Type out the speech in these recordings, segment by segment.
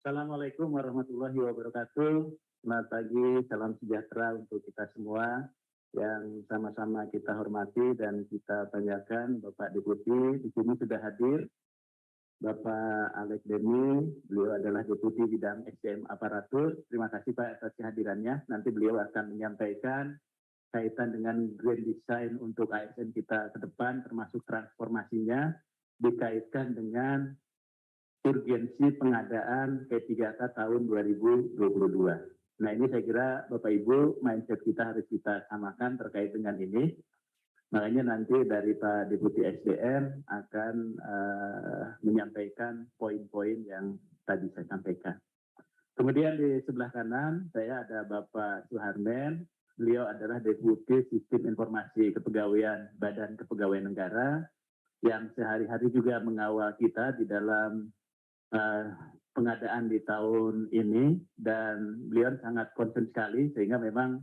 Assalamualaikum warahmatullahi wabarakatuh. Selamat pagi, salam sejahtera untuk kita semua yang sama-sama kita hormati dan kita banggakan. Bapak Deputi di sini sudah hadir. Bapak Alex Deni, beliau adalah Deputi Bidang SDM Aparatur. Terima kasih Pak atas kehadirannya. Nanti beliau akan menyampaikan kaitan dengan grand design untuk ASN kita ke depan, termasuk transformasinya dikaitkan dengan urgensi pengadaan P3K tahun 2022. Nah ini saya kira Bapak Ibu mindset kita harus kita samakan terkait dengan ini. Makanya nanti dari Pak Deputi SDM akan menyampaikan poin-poin yang tadi saya sampaikan. Kemudian di sebelah kanan saya ada Bapak Suharmen. Beliau adalah Deputi Sistem Informasi Kepegawaian Badan Kepegawaian Negara yang sehari-hari juga mengawal kita di dalam pengadaan di tahun ini, dan beliau sangat concern sekali sehingga memang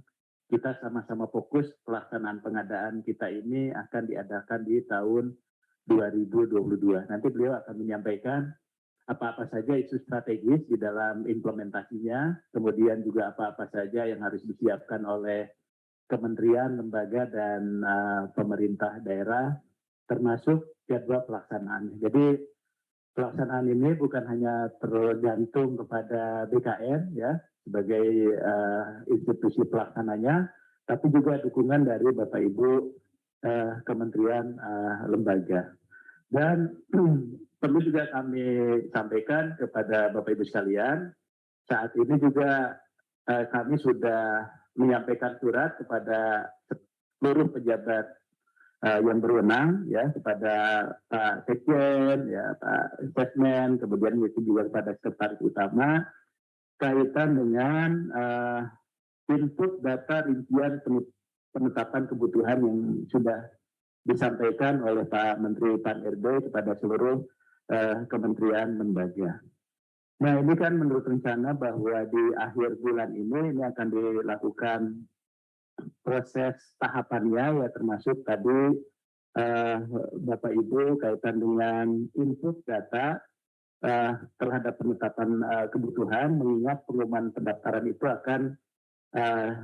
kita sama-sama fokus pelaksanaan pengadaan kita ini akan diadakan di tahun 2022. Nanti beliau akan menyampaikan apa-apa saja isu strategis di dalam implementasinya, kemudian juga apa-apa saja yang harus disiapkan oleh kementerian, lembaga, dan pemerintah daerah, termasuk jadwal pelaksanaan. Jadi pelaksanaan ini bukan hanya tergantung kepada BKN ya sebagai institusi pelaksananya, tapi juga dukungan dari Bapak Ibu kementerian lembaga. Dan perlu juga kami sampaikan kepada Bapak Ibu sekalian, saat ini juga kami sudah menyampaikan surat kepada seluruh pejabat yang berwenang ya, kepada Pak Sekjen, ya Pak Sesmen, kemudian itu juga kepada Sekretaris Utama kaitan dengan input data rincian penetapan kebutuhan yang sudah disampaikan oleh Pak Menteri Pan-RB kepada seluruh kementerian lembaga. Nah ini kan menurut rencana bahwa di akhir bulan ini akan dilakukan proses tahapannya ya, termasuk tadi Bapak Ibu kaitan dengan input data terhadap penetapan kebutuhan, mengingat pengumuman pendaftaran itu akan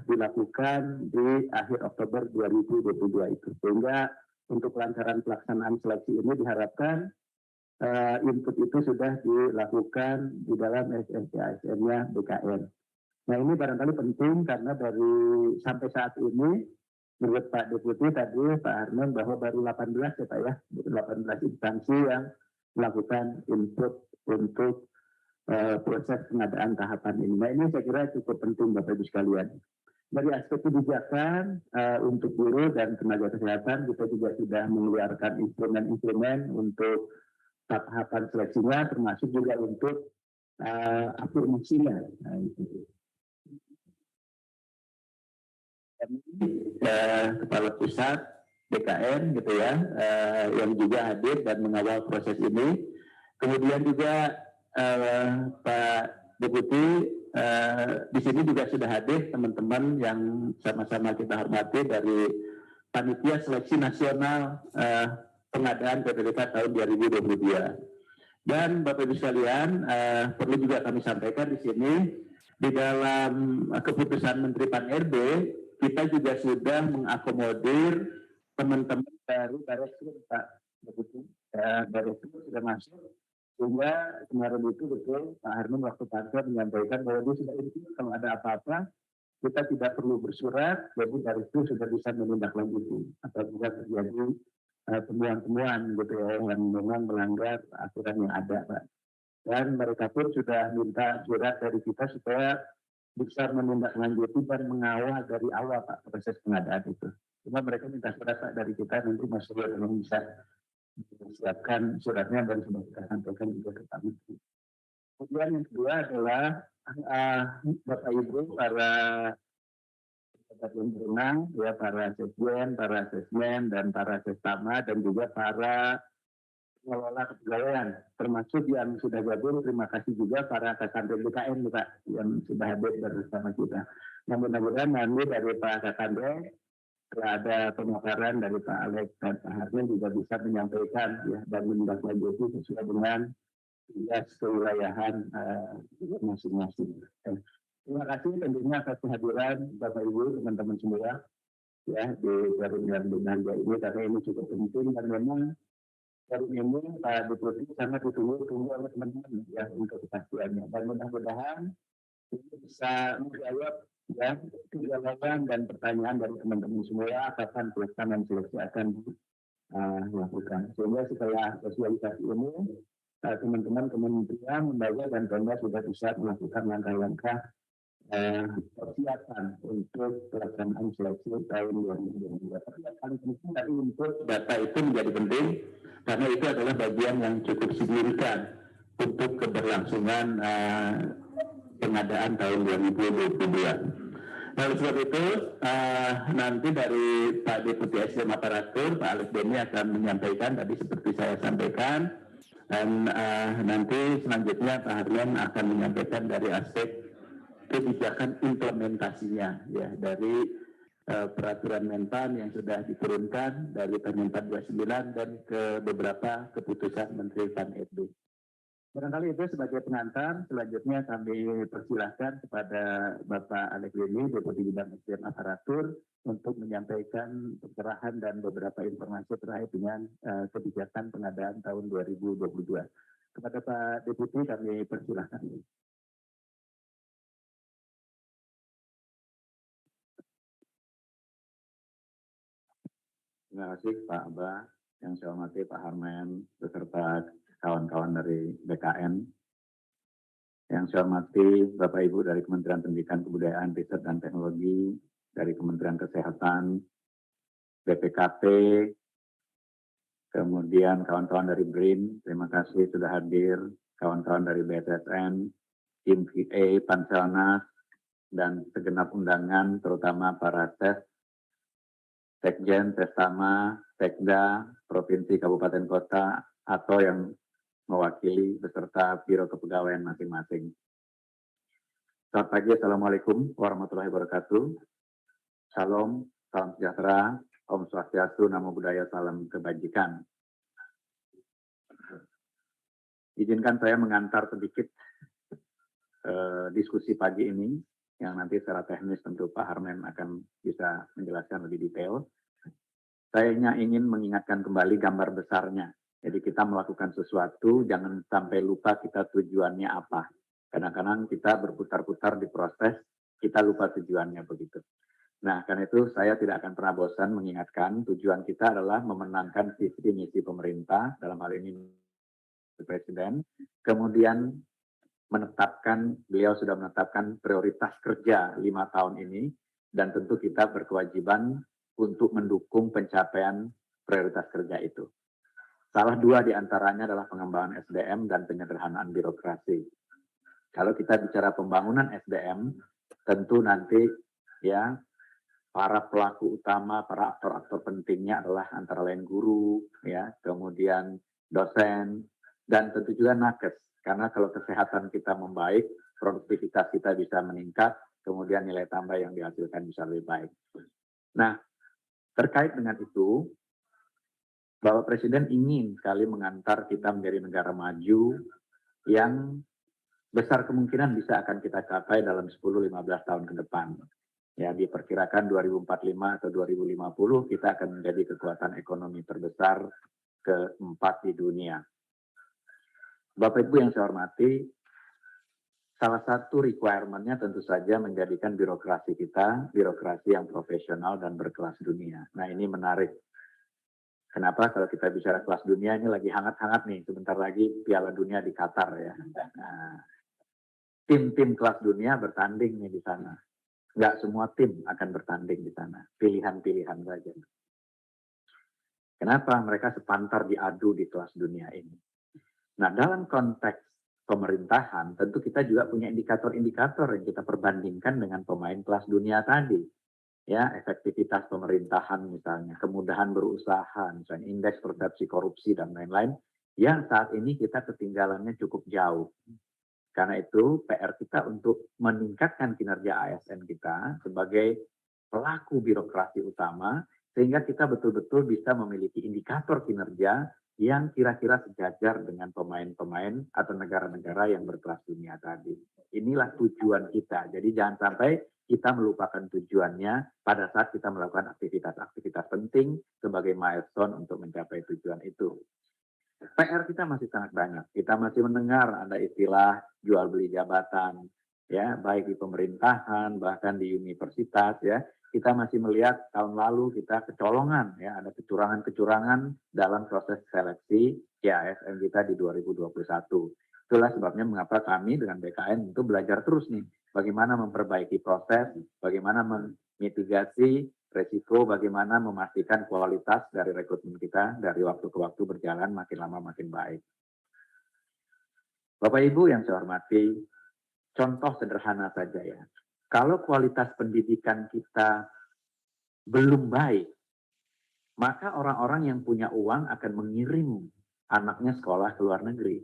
dilakukan di akhir Oktober 2022 itu. Sehingga untuk kelancaran pelaksanaan seleksi ini diharapkan input itu sudah dilakukan di dalam SSC-ASN-nya BKN. Nah ini barangkali penting karena dari sampai saat ini menurut Pak Deputi tadi Pak Harman bahwa baru 18 ya Pak ya, 18 instansi yang melakukan input untuk proses pengadaan tahapan ini. Nah ini saya kira cukup penting Bapak Ibu sekalian. Dari aspek kebijakan untuk guru dan tenaga kesehatan kita juga sudah mengeluarkan instrumen-instrumen untuk tahapan seleksinya, termasuk juga untuk afirmasinya. Nah, itu. Kepala pusat BKN gitu ya, yang juga hadir dan mengawal proses ini. Kemudian juga Pak Deputi di sini juga sudah hadir teman-teman yang sama-sama kita hormati dari Panitia Seleksi Nasional Pengadaan PPDK tahun 2022. Dan Bapak Ibu sekalian, perlu juga kami sampaikan di sini, di dalam keputusan Menteri Pan-RB, kita juga sudah mengakomodir teman-teman baru Bareskrim Pak Deputi. Bareskrim sudah masuk, sehingga kemarin itu betul Pak Harman waktu kantor menyampaikan bahwa dia sudah intinya kalau ada apa-apa kita tidak perlu bersurat, jadi dari itu sudah bisa menindaklanjuti apabila terjadi temuan-temuan gitu ya yang memang melanggar aturan yang ada Pak. Dan mereka pun sudah minta surat dari kita supaya bisa menindaklanjuti dan mengawal dari awal Pak proses pengadaan itu. Cuma mereka minta surat Pak dari kita, nanti Mas Surya memang bisa siapkan suratnya dan sudah kita sampaikan juga ke Pak Menteri. Kemudian yang kedua adalah Bapak Ibu para pejabat yang berwenang, ya para sekjen, para sesmen, dan para sestama, dan juga para pengelola kepegawaian, termasuk yang sudah gabung. Terima kasih juga para Kakande BKN Pak yang sudah hadir bersama kita. Nah mudah-mudahan nanti dari Pak Kakande setelah ada pemaparan dari Pak Alex dan Pak Harman juga bisa menyampaikan ya dan menindaklanjuti sesuai dengan tugas kewilayahan masing-masing. Terima kasih tentunya atas kehadiran Bapak Ibu, teman-teman semua ya di forum yang berbahagia ini, karena ini cukup penting dan memang forum ini Pak Deputi sangat ditunggu-tunggu oleh teman-teman ya untuk kepastiannya, dan mudah-mudahan ini bisa menjawab ya kegalauan dan pertanyaan dari teman-teman semua kapan pelaksanaan seleksi akan dilakukan. Sehingga setelah sosialisasi ini teman-teman kementerian, lembaga dan Pemda sudah bisa melakukan langkah-langkah persiapan untuk pelaksanaan seleksi tahun 2022. Tapi yang paling penting tadi untuk data itu menjadi penting karena itu adalah bagian yang cukup signifikan untuk keberlangsungan pengadaan tahun 2022. Nah, oleh sebab itu nanti dari Pak Deputi SDM Aparatur, Pak Alex Beni akan menyampaikan tadi seperti saya sampaikan, dan nanti selanjutnya Pak Haryan akan menyampaikan dari aspek kebijakan implementasinya ya dari peraturan Menpan yang sudah diturunkan dari Permen 429 dan ke beberapa keputusan Menteri Pan-RB. Barangkali itu sebagai pengantar. Selanjutnya kami persilahkan kepada Bapak Alex Beni, Deputi Bidang SDM Aparatur, untuk menyampaikan pencerahan dan beberapa informasi terkait dengan kebijakan pengadaan tahun 2022. Kepada Pak Deputi kami persilahkan. Terima kasih Pak Abah, yang saya hormati Pak Harmen, beserta kawan-kawan dari BKN. Yang saya hormati Bapak Ibu dari Kementerian Pendidikan, Kebudayaan, Riset dan Teknologi, dari Kementerian Kesehatan, BPKP, kemudian kawan-kawan dari BRIN, terima kasih sudah hadir, kawan-kawan dari BSSN, tim VA, Panselnas, dan segenap undangan, terutama para Sekjen, Sesama, Sekda, Provinsi, Kabupaten, Kota, atau yang mewakili beserta Biro Kepegawaian masing-masing. Selamat pagi, Assalamualaikum warahmatullahi wabarakatuh. Salam, salam sejahtera, Om Swastiastu, Namo Buddhaya, salam kebajikan. Izinkan saya mengantar sedikit diskusi pagi ini, yang nanti secara teknis tentu Pak Harmen akan bisa menjelaskan lebih detail. Saya hanya ingin mengingatkan kembali gambar besarnya. Jadi kita melakukan sesuatu, jangan sampai lupa kita tujuannya apa. Kadang-kadang kita berputar-putar di proses, kita lupa tujuannya begitu. Nah, karena itu saya tidak akan pernah bosan mengingatkan tujuan kita adalah memenangkan visi misi pemerintah, dalam hal ini Presiden, kemudian beliau sudah menetapkan prioritas kerja 5 tahun ini, dan tentu kita berkewajiban untuk mendukung pencapaian prioritas kerja itu. Salah 2 diantaranya adalah pengembangan SDM dan penyederhanaan birokrasi. Kalau kita bicara pembangunan SDM, tentu nanti ya para pelaku utama, para aktor-aktor pentingnya adalah antara lain guru, ya, kemudian dosen, dan tentu juga nakes. Karena kalau kesehatan kita membaik, produktivitas kita bisa meningkat, kemudian nilai tambah yang dihasilkan bisa lebih baik. Nah, terkait dengan itu, Bapak Presiden ingin sekali mengantar kita menjadi negara maju yang besar kemungkinan bisa akan kita capai dalam 10-15 tahun ke depan. Ya, diperkirakan 2045 atau 2050 kita akan menjadi kekuatan ekonomi terbesar keempat di dunia. Bapak Ibu yang saya hormati, salah satu requirement-nya tentu saja menjadikan birokrasi kita, birokrasi yang profesional dan berkelas dunia. Nah, ini menarik. Kenapa? Kalau kita bicara kelas dunia, ini lagi hangat-hangat nih, sebentar lagi Piala Dunia di Qatar ya. Nah, tim-tim kelas dunia bertanding nih di sana. Nggak semua tim akan bertanding di sana, pilihan-pilihan saja. Kenapa? Mereka sepantar diadu di kelas dunia ini. Nah, dalam konteks pemerintahan, tentu kita juga punya indikator-indikator yang kita perbandingkan dengan pemain kelas dunia tadi. Ya, efektivitas pemerintahan misalnya, kemudahan berusaha, misalnya indeks persepsi korupsi dan lain-lain, yang saat ini kita ketinggalannya cukup jauh. Karena itu PR kita untuk meningkatkan kinerja ASN kita sebagai pelaku birokrasi utama, sehingga kita betul-betul bisa memiliki indikator kinerja yang kira-kira sejajar dengan pemain-pemain atau negara-negara yang berkelas dunia tadi. Inilah tujuan kita. Jadi jangan sampai kita melupakan tujuannya pada saat kita melakukan aktivitas-aktivitas penting sebagai milestone untuk mencapai tujuan itu. PR kita masih sangat banyak. Kita masih mendengar ada istilah jual beli jabatan, ya, baik di pemerintahan bahkan di universitas, ya. Kita masih melihat tahun lalu kita kecolongan, ya, ada kecurangan-kecurangan dalam proses seleksi ASN kita di 2021. Itulah sebabnya mengapa kami dengan BKN itu belajar terus nih, bagaimana memperbaiki proses, bagaimana memitigasi resiko, bagaimana memastikan kualitas dari rekrutmen kita dari waktu ke waktu berjalan makin lama makin baik. Bapak Ibu yang saya hormati, contoh sederhana saja ya. Kalau kualitas pendidikan kita belum baik, maka orang-orang yang punya uang akan mengirim anaknya sekolah ke luar negeri.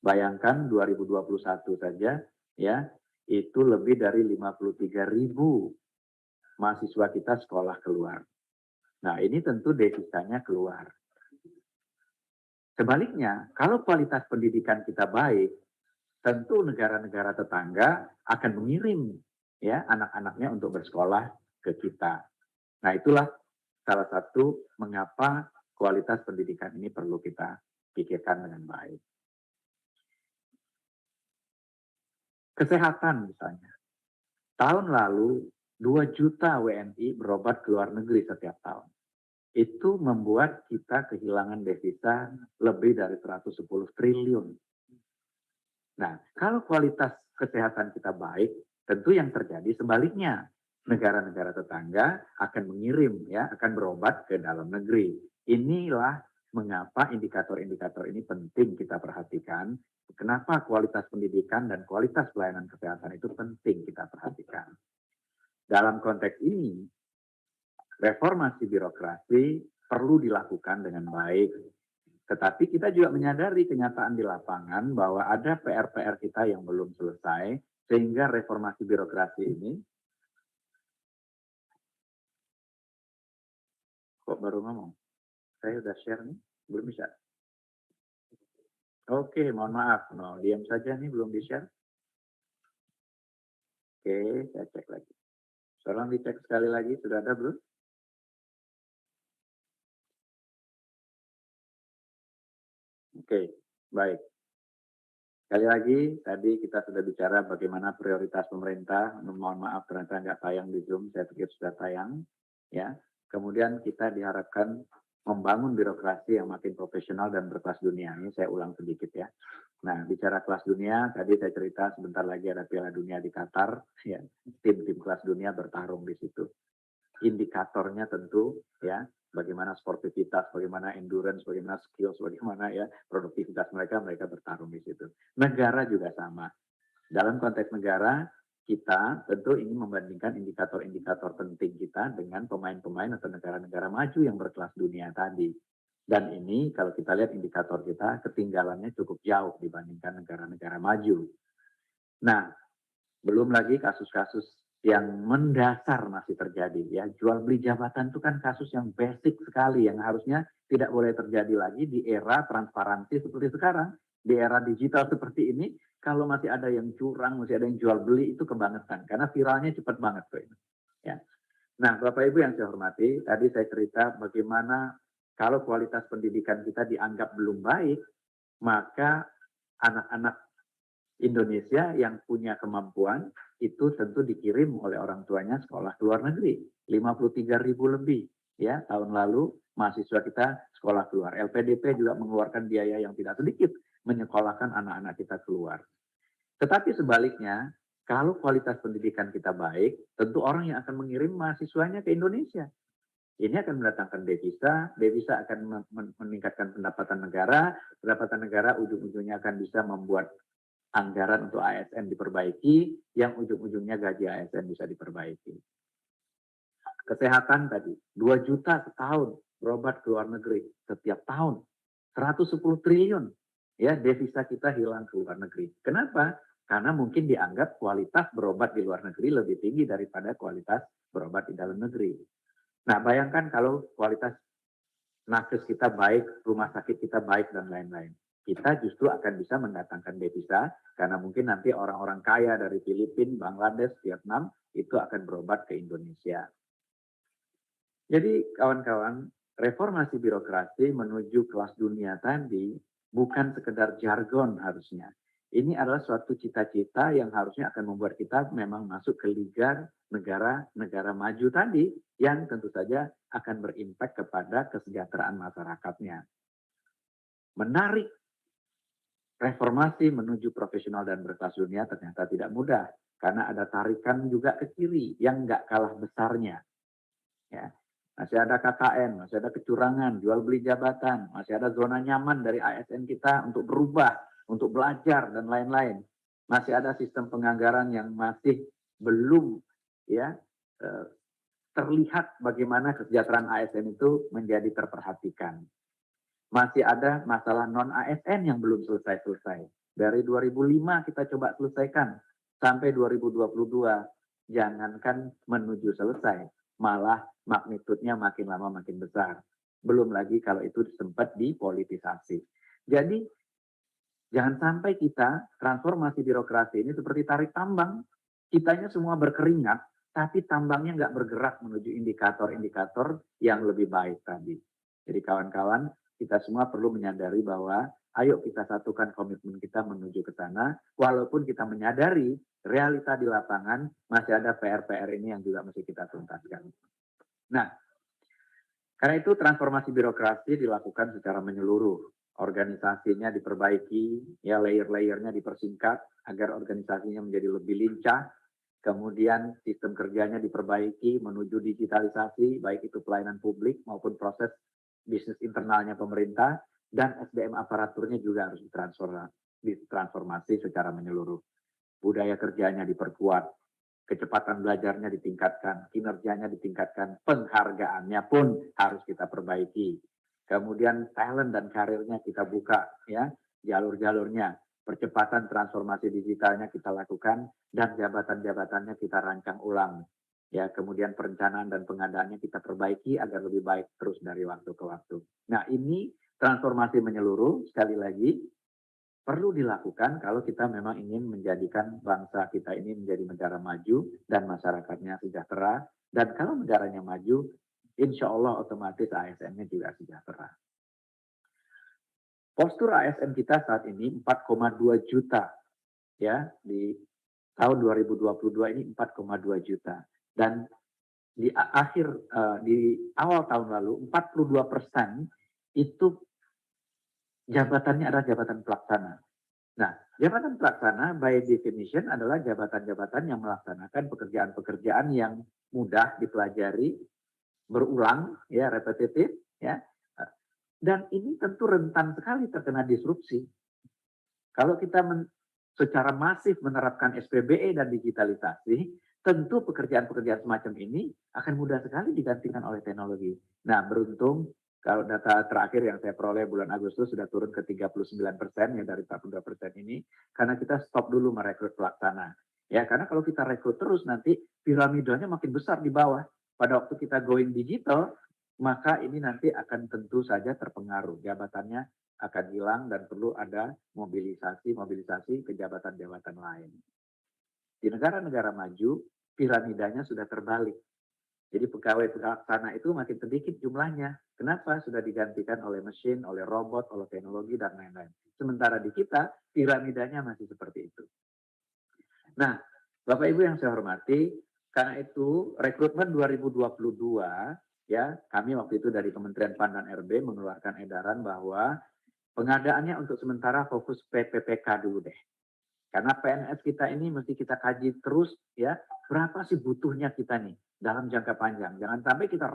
Bayangkan 2021 saja ya, itu lebih dari 53.000 mahasiswa kita sekolah keluar. Nah, ini tentu devisanya keluar. Sebaliknya, kalau kualitas pendidikan kita baik, tentu negara-negara tetangga akan mengirim ya anak-anaknya untuk bersekolah ke kita. Nah, itulah salah satu mengapa kualitas pendidikan ini perlu kita pikirkan dengan baik. Kesehatan misalnya. Tahun lalu 2 juta WNI berobat ke luar negeri setiap tahun. Itu membuat kita kehilangan devisa lebih dari 110 triliun. Nah, kalau kualitas kesehatan kita baik, tentu yang terjadi sebaliknya. Negara-negara tetangga akan mengirim, ya, akan berobat ke dalam negeri. Inilah mengapa indikator-indikator ini penting kita perhatikan. Kenapa kualitas pendidikan dan kualitas pelayanan kesehatan itu penting kita perhatikan. Dalam konteks ini, reformasi birokrasi perlu dilakukan dengan baik. Tetapi kita juga menyadari kenyataan di lapangan bahwa ada PR-PR kita yang belum selesai, sehingga reformasi birokrasi ini, kok baru ngomong? Saya udah share nih, belum bisa. Oke, mohon maaf, no, diam saja nih, belum di-share. Oke, saya cek lagi. Tolong dicek sekali lagi, sudah ada belum? Oke, baik. Sekali lagi, tadi kita sudah bicara bagaimana prioritas pemerintah. Mohon maaf ternyata nggak tayang di Zoom, saya pikir sudah tayang. Ya, kemudian kita diharapkan membangun birokrasi yang makin profesional dan berkelas dunia. Ini saya ulang sedikit ya. Nah, bicara kelas dunia, tadi saya cerita sebentar lagi ada Piala Dunia di Qatar. Ya, tim-tim kelas dunia bertarung di situ. Indikatornya tentu ya, bagaimana sportivitas, bagaimana endurance, bagaimana skills, bagaimana ya produktivitas mereka bertarung di situ. Negara juga sama. Dalam konteks negara, kita tentu ingin membandingkan indikator-indikator penting kita dengan pemain-pemain atau negara-negara maju yang berkelas dunia tadi. Dan ini kalau kita lihat indikator kita, ketinggalannya cukup jauh dibandingkan negara-negara maju. Nah, belum lagi kasus-kasus yang mendasar masih terjadi ya. Jual beli jabatan itu kan kasus yang basic sekali yang harusnya tidak boleh terjadi lagi di era transparansi seperti sekarang. Di era digital seperti ini, kalau masih ada yang curang, masih ada yang jual beli, itu kebangetan. Karena viralnya cepat banget tuh ini. Ya. Nah, Bapak Ibu yang saya hormati, tadi saya cerita bagaimana kalau kualitas pendidikan kita dianggap belum baik, maka anak-anak Indonesia yang punya kemampuan itu tentu dikirim oleh orang tuanya sekolah ke luar negeri. 53.000 lebih ya tahun lalu mahasiswa kita sekolah keluar. LPDP juga mengeluarkan biaya yang tidak sedikit menyekolahkan anak-anak kita keluar. Tetapi sebaliknya, kalau kualitas pendidikan kita baik, tentu orang yang akan mengirim mahasiswanya ke Indonesia. Ini akan mendatangkan devisa akan meningkatkan pendapatan negara ujung-ujungnya akan bisa membuat anggaran untuk ASN diperbaiki, yang ujung-ujungnya gaji ASN bisa diperbaiki. Kesehatan tadi, 2 juta setahun berobat ke luar negeri setiap tahun. 110 triliun ya devisa kita hilang ke luar negeri. Kenapa? Karena mungkin dianggap kualitas berobat di luar negeri lebih tinggi daripada kualitas berobat di dalam negeri. Nah, bayangkan kalau kualitas nakes kita baik, rumah sakit kita baik, dan lain-lain. Kita justru akan bisa mendatangkan devisa, karena mungkin nanti orang-orang kaya dari Filipina, Bangladesh, Vietnam, itu akan berobat ke Indonesia. Jadi kawan-kawan, reformasi birokrasi menuju kelas dunia tadi bukan sekedar jargon harusnya. Ini adalah suatu cita-cita yang harusnya akan membuat kita memang masuk ke liga negara-negara maju tadi, yang tentu saja akan berimpact kepada kesejahteraan masyarakatnya. Menarik reformasi menuju profesional dan berkelas dunia ternyata tidak mudah, karena ada tarikan juga ke kiri yang nggak kalah besarnya. Ya. Masih ada KKN, masih ada kecurangan, jual beli jabatan, masih ada zona nyaman dari ASN kita untuk berubah, untuk belajar, dan lain-lain. Masih ada sistem penganggaran yang masih belum ya terlihat bagaimana kesejahteraan ASN itu menjadi terperhatikan. Masih ada masalah non-ASN yang belum selesai-selesai. Dari 2005 kita coba selesaikan sampai 2022. Jangankan menuju selesai, malah magnitudenya makin lama makin besar. Belum lagi kalau itu sempat dipolitisasi. Jadi jangan sampai kita transformasi birokrasi ini seperti tarik tambang. Kitanya semua berkeringat, tapi tambangnya nggak bergerak menuju indikator-indikator yang lebih baik tadi. Jadi kawan-kawan, kita semua perlu menyadari bahwa ayo kita satukan komitmen kita menuju ke sana, walaupun kita menyadari realita di lapangan masih ada PR-PR ini yang juga mesti kita tuntaskan. Nah, karena itu transformasi birokrasi dilakukan secara menyeluruh. Organisasinya diperbaiki, ya layer-layernya dipersingkat agar organisasinya menjadi lebih lincah. Kemudian sistem kerjanya diperbaiki menuju digitalisasi, baik itu pelayanan publik maupun proses bisnis internalnya pemerintah, dan SDM aparaturnya juga harus ditransformasi secara menyeluruh. Budaya kerjanya diperkuat, kecepatan belajarnya ditingkatkan, kinerjanya ditingkatkan, penghargaannya pun harus kita perbaiki. Kemudian talent dan karirnya kita buka, ya, jalur-jalurnya. Percepatan transformasi digitalnya kita lakukan, dan jabatan-jabatannya kita rancang ulang. Ya, kemudian perencanaan dan pengadaannya kita perbaiki agar lebih baik terus dari waktu ke waktu. Nah, ini transformasi menyeluruh, sekali lagi, perlu dilakukan kalau kita memang ingin menjadikan bangsa kita ini menjadi negara maju dan masyarakatnya sejahtera. Dan kalau negaranya maju, insya Allah otomatis ASN-nya juga sejahtera. Postur ASN kita saat ini 4,2 juta. Ya, di tahun 2022 ini 4,2 juta. Dan di awal tahun lalu 42% itu jabatannya adalah jabatan pelaksana. Nah, jabatan pelaksana by definition adalah jabatan-jabatan yang melaksanakan pekerjaan-pekerjaan yang mudah dipelajari, berulang, ya, repetitif, ya. Dan ini tentu rentan sekali terkena disrupsi. Kalau kita secara masif menerapkan SPBE dan digitalisasi, tentu pekerjaan-pekerjaan semacam ini akan mudah sekali digantikan oleh teknologi. Nah, beruntung kalau data terakhir yang saya peroleh bulan Agustus sudah turun ke 39% ya dari 42% ini, karena kita stop dulu merekrut pelaksana. Ya, karena kalau kita rekrut terus nanti piramidanya makin besar di bawah. Pada waktu kita going digital, maka ini nanti akan tentu saja terpengaruh. Jabatannya akan hilang dan perlu ada mobilisasi ke jabatan-jabatan lain. Di negara-negara maju, piramidanya sudah terbalik. Jadi pegawai pelaksana itu makin sedikit jumlahnya. Kenapa? Sudah digantikan oleh mesin, oleh robot, oleh teknologi, dan lain-lain. Sementara di kita, piramidanya masih seperti itu. Nah, Bapak Ibu yang saya hormati, karena itu rekrutmen 2022, ya, kami waktu itu dari Kementerian PAN dan RB mengeluarkan edaran bahwa pengadaannya untuk sementara fokus PPPK dulu deh. Karena PNS kita ini mesti kita kaji terus, ya, berapa sih butuhnya kita nih dalam jangka panjang. Jangan sampai kita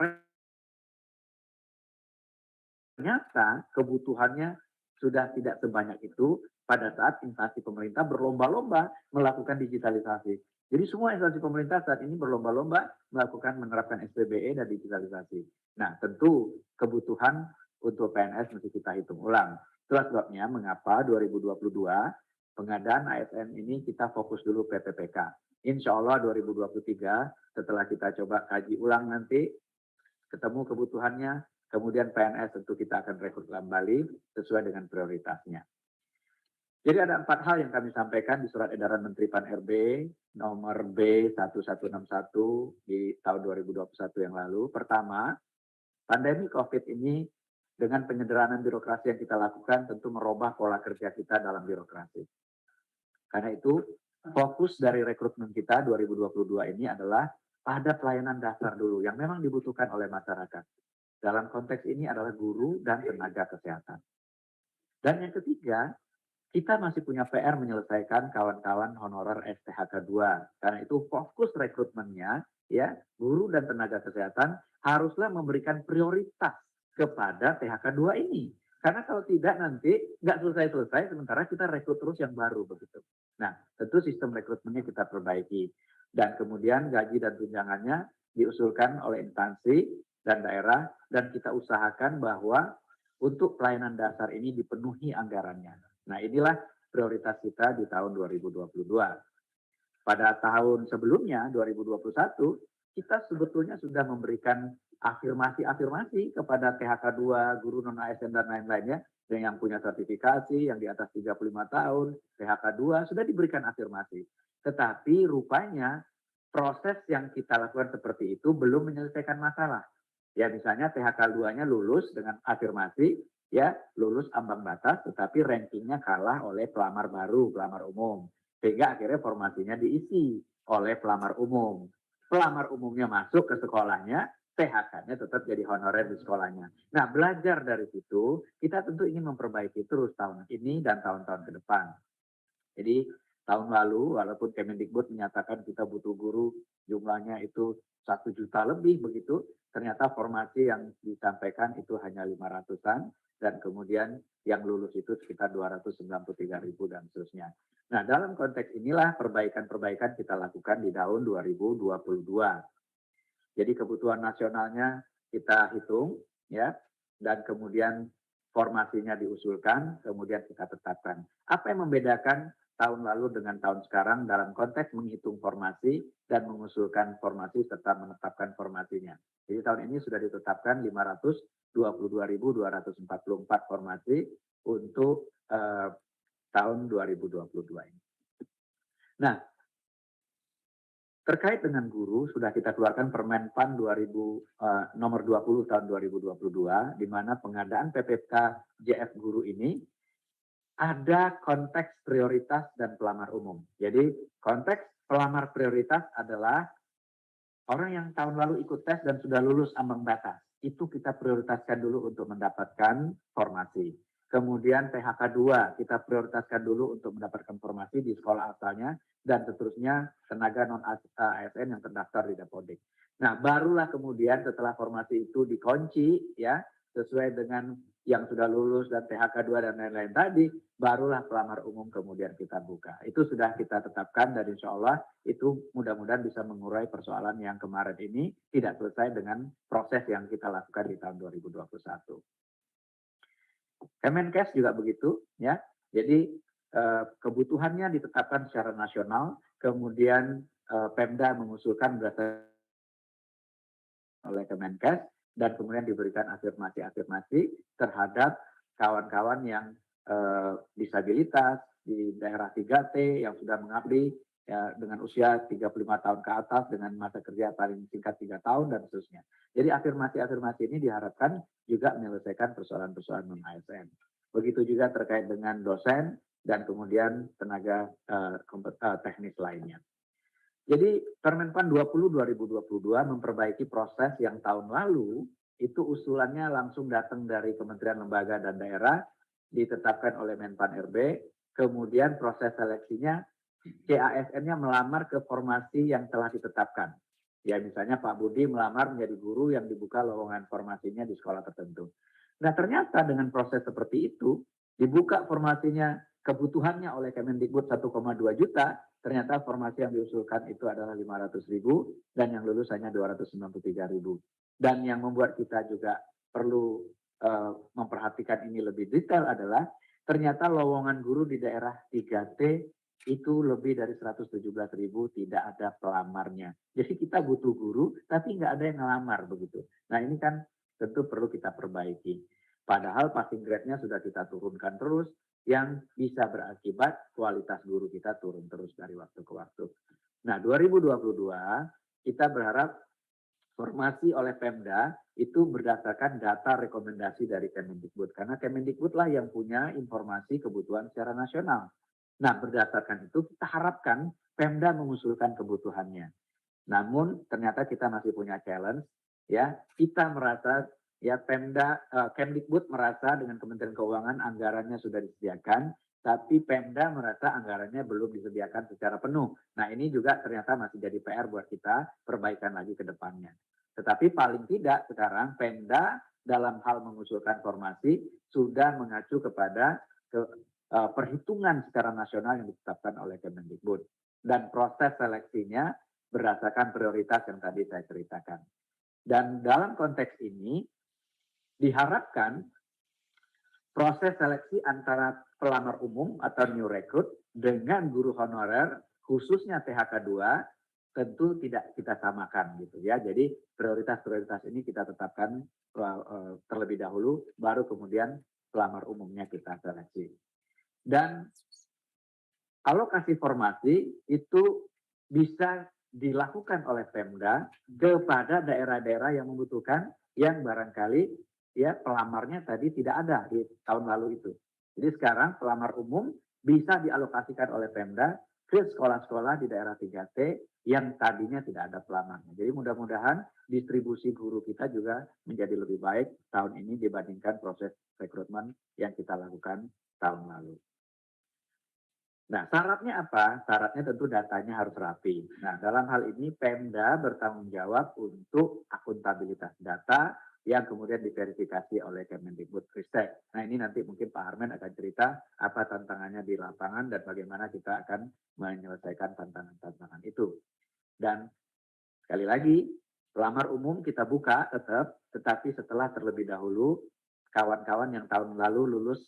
ternyata kebutuhannya sudah tidak sebanyak itu pada saat instansi pemerintah berlomba-lomba melakukan digitalisasi. Jadi semua instansi pemerintah saat ini berlomba-lomba menerapkan SPBE dan digitalisasi. Nah, tentu kebutuhan untuk PNS mesti kita hitung ulang. Itulah sebabnya mengapa 2022 pengadaan ASN ini kita fokus dulu PPPK. Insya Allah 2023 setelah kita coba kaji ulang nanti, ketemu kebutuhannya, Kemudian PNS tentu kita akan rekrut kembali sesuai dengan prioritasnya. Jadi ada 4 hal yang kami sampaikan di surat edaran Menteri Pan-RB nomor B1161 di tahun 2021 yang lalu. Pertama, pandemi COVID ini dengan penyederhanaan birokrasi yang kita lakukan tentu merubah pola kerja kita dalam birokrasi. Karena itu, fokus dari rekrutmen kita 2022 ini adalah pada pelayanan dasar dulu yang memang dibutuhkan oleh masyarakat. Dalam konteks ini adalah guru dan tenaga kesehatan. Dan yang ketiga, kita masih punya PR menyelesaikan kawan-kawan honorer STHK 2. Karena itu fokus rekrutmennya, ya, guru dan tenaga kesehatan haruslah memberikan prioritas kepada THK 2 ini. Karena kalau tidak nanti nggak selesai-selesai, sementara kita rekrut terus yang baru begitu. Nah, tentu sistem rekrutmennya kita perbaiki. Dan kemudian gaji dan tunjangannya diusulkan oleh instansi dan daerah, dan kita usahakan bahwa untuk pelayanan dasar ini dipenuhi anggarannya. Nah, inilah prioritas kita di tahun 2022. Pada tahun sebelumnya, 2021, kita sebetulnya sudah memberikan afirmasi-afirmasi kepada THK 2, guru non-ASN dan lain-lainnya, yang punya sertifikasi, yang di atas 35 tahun, THK 2, sudah diberikan afirmasi. Tetapi rupanya proses yang kita lakukan seperti itu belum menyelesaikan masalah. Ya, misalnya THK 2-nya lulus dengan afirmasi, ya, lulus ambang batas, tetapi rankingnya kalah oleh pelamar baru, pelamar umum. Sehingga akhirnya formasinya diisi oleh pelamar umum. Pelamar umumnya masuk ke sekolahnya, THK-nya tetap jadi honorer di sekolahnya. Nah, belajar dari situ, kita tentu ingin memperbaiki terus tahun ini dan tahun-tahun ke depan. Jadi, tahun lalu, walaupun Kemendikbud menyatakan kita butuh guru, jumlahnya itu 1 juta lebih begitu, ternyata formasi yang disampaikan itu hanya 500-an, dan kemudian yang lulus itu sekitar 293.000 dan seterusnya. Nah, dalam konteks inilah perbaikan-perbaikan kita lakukan di tahun 2022. Jadi kebutuhan nasionalnya kita hitung, ya, dan kemudian formasinya diusulkan, kemudian kita tetapkan. Apa yang membedakan tahun lalu dengan tahun sekarang dalam konteks menghitung formasi dan mengusulkan formasi serta menetapkan formasinya? Jadi tahun ini sudah ditetapkan 522.244 formasi untuk tahun 2022 ini. Nah, terkait dengan guru, sudah kita keluarkan Permen PAN nomor 20 tahun 2022, di mana pengadaan PPK JF guru ini ada konteks prioritas dan pelamar umum. Jadi konteks pelamar prioritas adalah orang yang tahun lalu ikut tes dan sudah lulus ambang batas. Itu kita prioritaskan dulu untuk mendapatkan formasi. Kemudian PHK 2 kita prioritaskan dulu untuk mendapatkan formasi di sekolah asalnya, dan seterusnya tenaga non-ASN yang terdaftar di Dapodik. Nah, barulah kemudian setelah formasi itu dikunci, ya, sesuai dengan yang sudah lulus dan PHK 2 dan lain-lain tadi, barulah pelamar umum kemudian kita buka. Itu sudah kita tetapkan, dan insya Allah itu mudah-mudahan bisa mengurai persoalan yang kemarin ini tidak selesai dengan proses yang kita lakukan di tahun 2021. Kemenkes juga begitu, ya. Jadi kebutuhannya ditetapkan secara nasional, kemudian Pemda mengusulkan berdasarkan oleh Kemenkes, dan kemudian diberikan afirmasi-afirmasi terhadap kawan-kawan yang disabilitas di daerah 3T yang sudah mengabdi, ya, dengan usia 35 tahun ke atas dengan masa kerja paling singkat 3 tahun dan seterusnya. Jadi afirmasi-afirmasi ini diharapkan juga menyelesaikan persoalan-persoalan non-ASN. Begitu juga terkait dengan dosen dan kemudian tenaga teknis lainnya. Jadi Permen PAN 20 2022 memperbaiki proses yang tahun lalu itu usulannya langsung datang dari kementerian, lembaga, dan daerah, ditetapkan oleh Menpan RB, kemudian proses seleksinya CASN-nya melamar ke formasi yang telah ditetapkan. Ya, misalnya Pak Budi melamar menjadi guru yang dibuka lowongan formasinya di sekolah tertentu. Nah, ternyata dengan proses seperti itu, dibuka formasinya kebutuhannya oleh Kemendikbud 1,2 juta, ternyata formasi yang diusulkan itu adalah 500.000 dan yang lulus hanya 293.000. Dan yang membuat kita juga perlu memperhatikan ini lebih detail adalah ternyata lowongan guru di daerah 3T itu lebih dari 117.000 tidak ada pelamarnya. Jadi kita butuh guru tapi nggak ada yang ngelamar begitu. Nah, ini kan tentu perlu kita perbaiki. Padahal passing grade-nya sudah kita turunkan terus, yang bisa berakibat kualitas guru kita turun terus dari waktu ke waktu. Nah, 2022 kita berharap formasi oleh Pemda itu berdasarkan data rekomendasi dari Kemendikbud. Karena Kemendikbud lah yang punya informasi kebutuhan secara nasional. Nah, berdasarkan itu kita harapkan Pemda mengusulkan kebutuhannya. Namun ternyata kita masih punya challenge, ya. Kita merasa, ya, Kemdikbud merasa dengan Kementerian Keuangan anggarannya sudah disediakan, tapi Pemda merasa anggarannya belum disediakan secara penuh. Nah, ini juga ternyata masih jadi PR buat kita, perbaikan lagi ke depannya. Tetapi paling tidak sekarang Pemda dalam hal mengusulkan formasi sudah mengacu kepada perhitungan secara nasional yang ditetapkan oleh Kemendikbud. Dan proses seleksinya berdasarkan prioritas yang tadi saya ceritakan. Dan dalam konteks ini diharapkan proses seleksi antara pelamar umum atau new recruit dengan guru honorer khususnya THK 2 tentu tidak kita samakan gitu ya. Jadi prioritas-prioritas ini kita tetapkan terlebih dahulu, baru kemudian pelamar umumnya kita seleksi. Dan alokasi formasi itu bisa dilakukan oleh Pemda kepada daerah-daerah yang membutuhkan, yang barangkali ya pelamarnya tadi tidak ada di tahun lalu itu. Jadi sekarang pelamar umum bisa dialokasikan oleh Pemda ke sekolah-sekolah di daerah 3T yang tadinya tidak ada pelamarnya. Jadi mudah-mudahan distribusi guru kita juga menjadi lebih baik tahun ini dibandingkan proses rekrutmen yang kita lakukan tahun lalu. Nah, syaratnya apa? Syaratnya tentu datanya harus rapi. Nah, dalam hal ini Pemda bertanggung jawab untuk akuntabilitas data yang kemudian diverifikasi oleh Kemendikbudristek. Nah, ini nanti mungkin Pak Harmen akan cerita apa tantangannya di lapangan dan bagaimana kita akan menyelesaikan tantangan-tantangan itu. Dan sekali lagi, pelamar umum kita buka tetap, tetapi setelah terlebih dahulu kawan-kawan yang tahun lalu lulus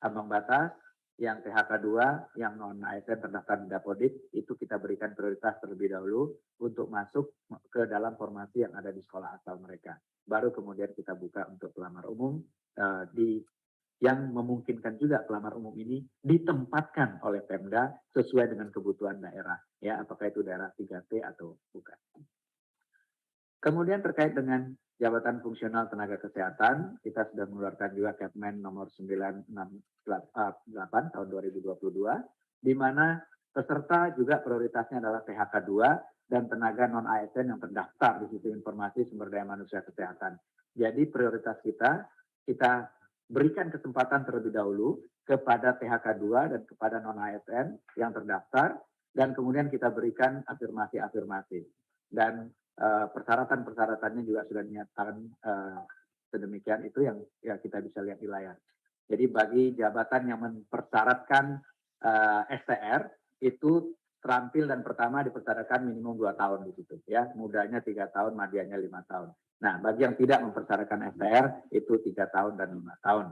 ambang batas, yang THK 2, yang non-ASN terdaftar di Dapodik, itu kita berikan prioritas terlebih dahulu untuk masuk ke dalam formasi yang ada di sekolah asal mereka. Baru kemudian kita buka untuk pelamar umum yang memungkinkan juga pelamar umum ini ditempatkan oleh Pemda sesuai dengan kebutuhan daerah. Ya, apakah itu daerah 3T atau bukan. Kemudian terkait dengan jabatan fungsional tenaga kesehatan, kita sudah mengeluarkan juga Kepmen nomor 968 tahun 2022, di mana peserta juga prioritasnya adalah THK 2 dan tenaga non-ASN yang terdaftar di Sistem Informasi Sumber Daya Manusia Kesehatan. Jadi prioritas kita berikan kesempatan terlebih dahulu kepada THK 2 dan kepada non-ASN yang terdaftar, dan kemudian kita berikan afirmasi-afirmasi. Dan persyaratan-persyaratannya juga sudah dinyatakan sedemikian itu yang ya kita bisa lihat di layar. Jadi bagi jabatan yang mempersyaratkan STR itu terampil dan pertama dipersyaratkan minimum 2 tahun di situ ya, mudanya 3 tahun, madianya 5 tahun. Nah, bagi yang tidak mempersyaratkan STR itu 3 tahun dan 5 tahun.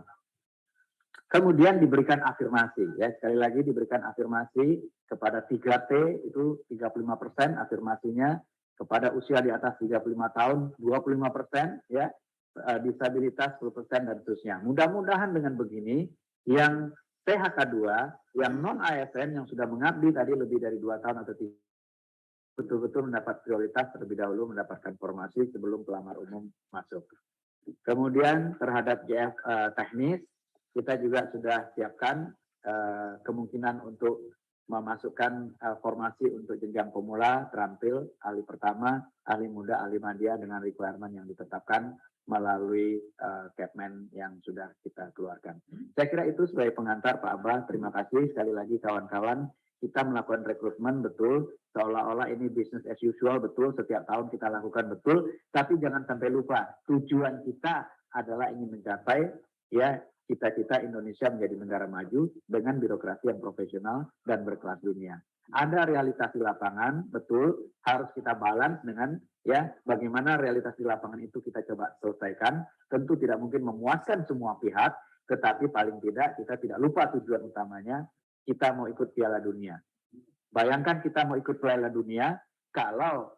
Kemudian diberikan afirmasi ya, sekali lagi diberikan afirmasi kepada 3T itu 35% afirmasinya, kepada usia di atas 35 tahun 25% ya, disabilitas 10% dan seterusnya. Mudah-mudahan dengan begini yang THK 2, yang non ASN yang sudah mengabdi tadi lebih dari 2 tahun atau 3 betul-betul mendapat prioritas terlebih dahulu mendapatkan formasi sebelum pelamar umum masuk. Kemudian terhadap JF teknis kita juga sudah siapkan kemungkinan untuk memasukkan formasi untuk jenjang pemula, terampil, ahli pertama, ahli muda, ahli madya dengan requirement yang ditetapkan melalui Kepmen yang sudah kita keluarkan. Saya kira itu sebagai pengantar Pak Abah. Terima kasih sekali lagi kawan-kawan. Kita melakukan rekrutmen betul, seolah-olah ini business as usual betul, setiap tahun kita lakukan betul, tapi jangan sampai lupa tujuan kita adalah ingin mencapai ya cita-cita Indonesia menjadi negara maju dengan birokrasi yang profesional dan berkelas dunia. Ada realitas di lapangan, betul, harus kita balance dengan ya bagaimana realitas di lapangan itu kita coba selesaikan. Tentu tidak mungkin memuaskan semua pihak, tetapi paling tidak kita tidak lupa tujuan utamanya, kita mau ikut Piala Dunia. Bayangkan kita mau ikut Piala Dunia, kalau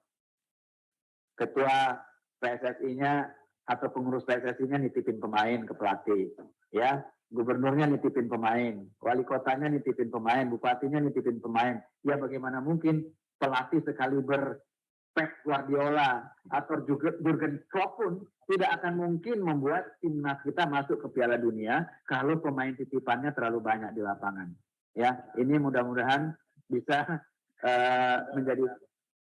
ketua PSSI-nya atau pengurus PSSI-nya nitipin pemain ke pelatih, ya, gubernurnya nitipin pemain, wali kotanya nitipin pemain, bupatinya nitipin pemain. Ya bagaimana mungkin pelatih sekaliber Pep Guardiola atau Jurgen Klopp pun tidak akan mungkin membuat timnas kita masuk ke Piala Dunia kalau pemain titipannya terlalu banyak di lapangan. Ya, ini mudah-mudahan bisa menjadi,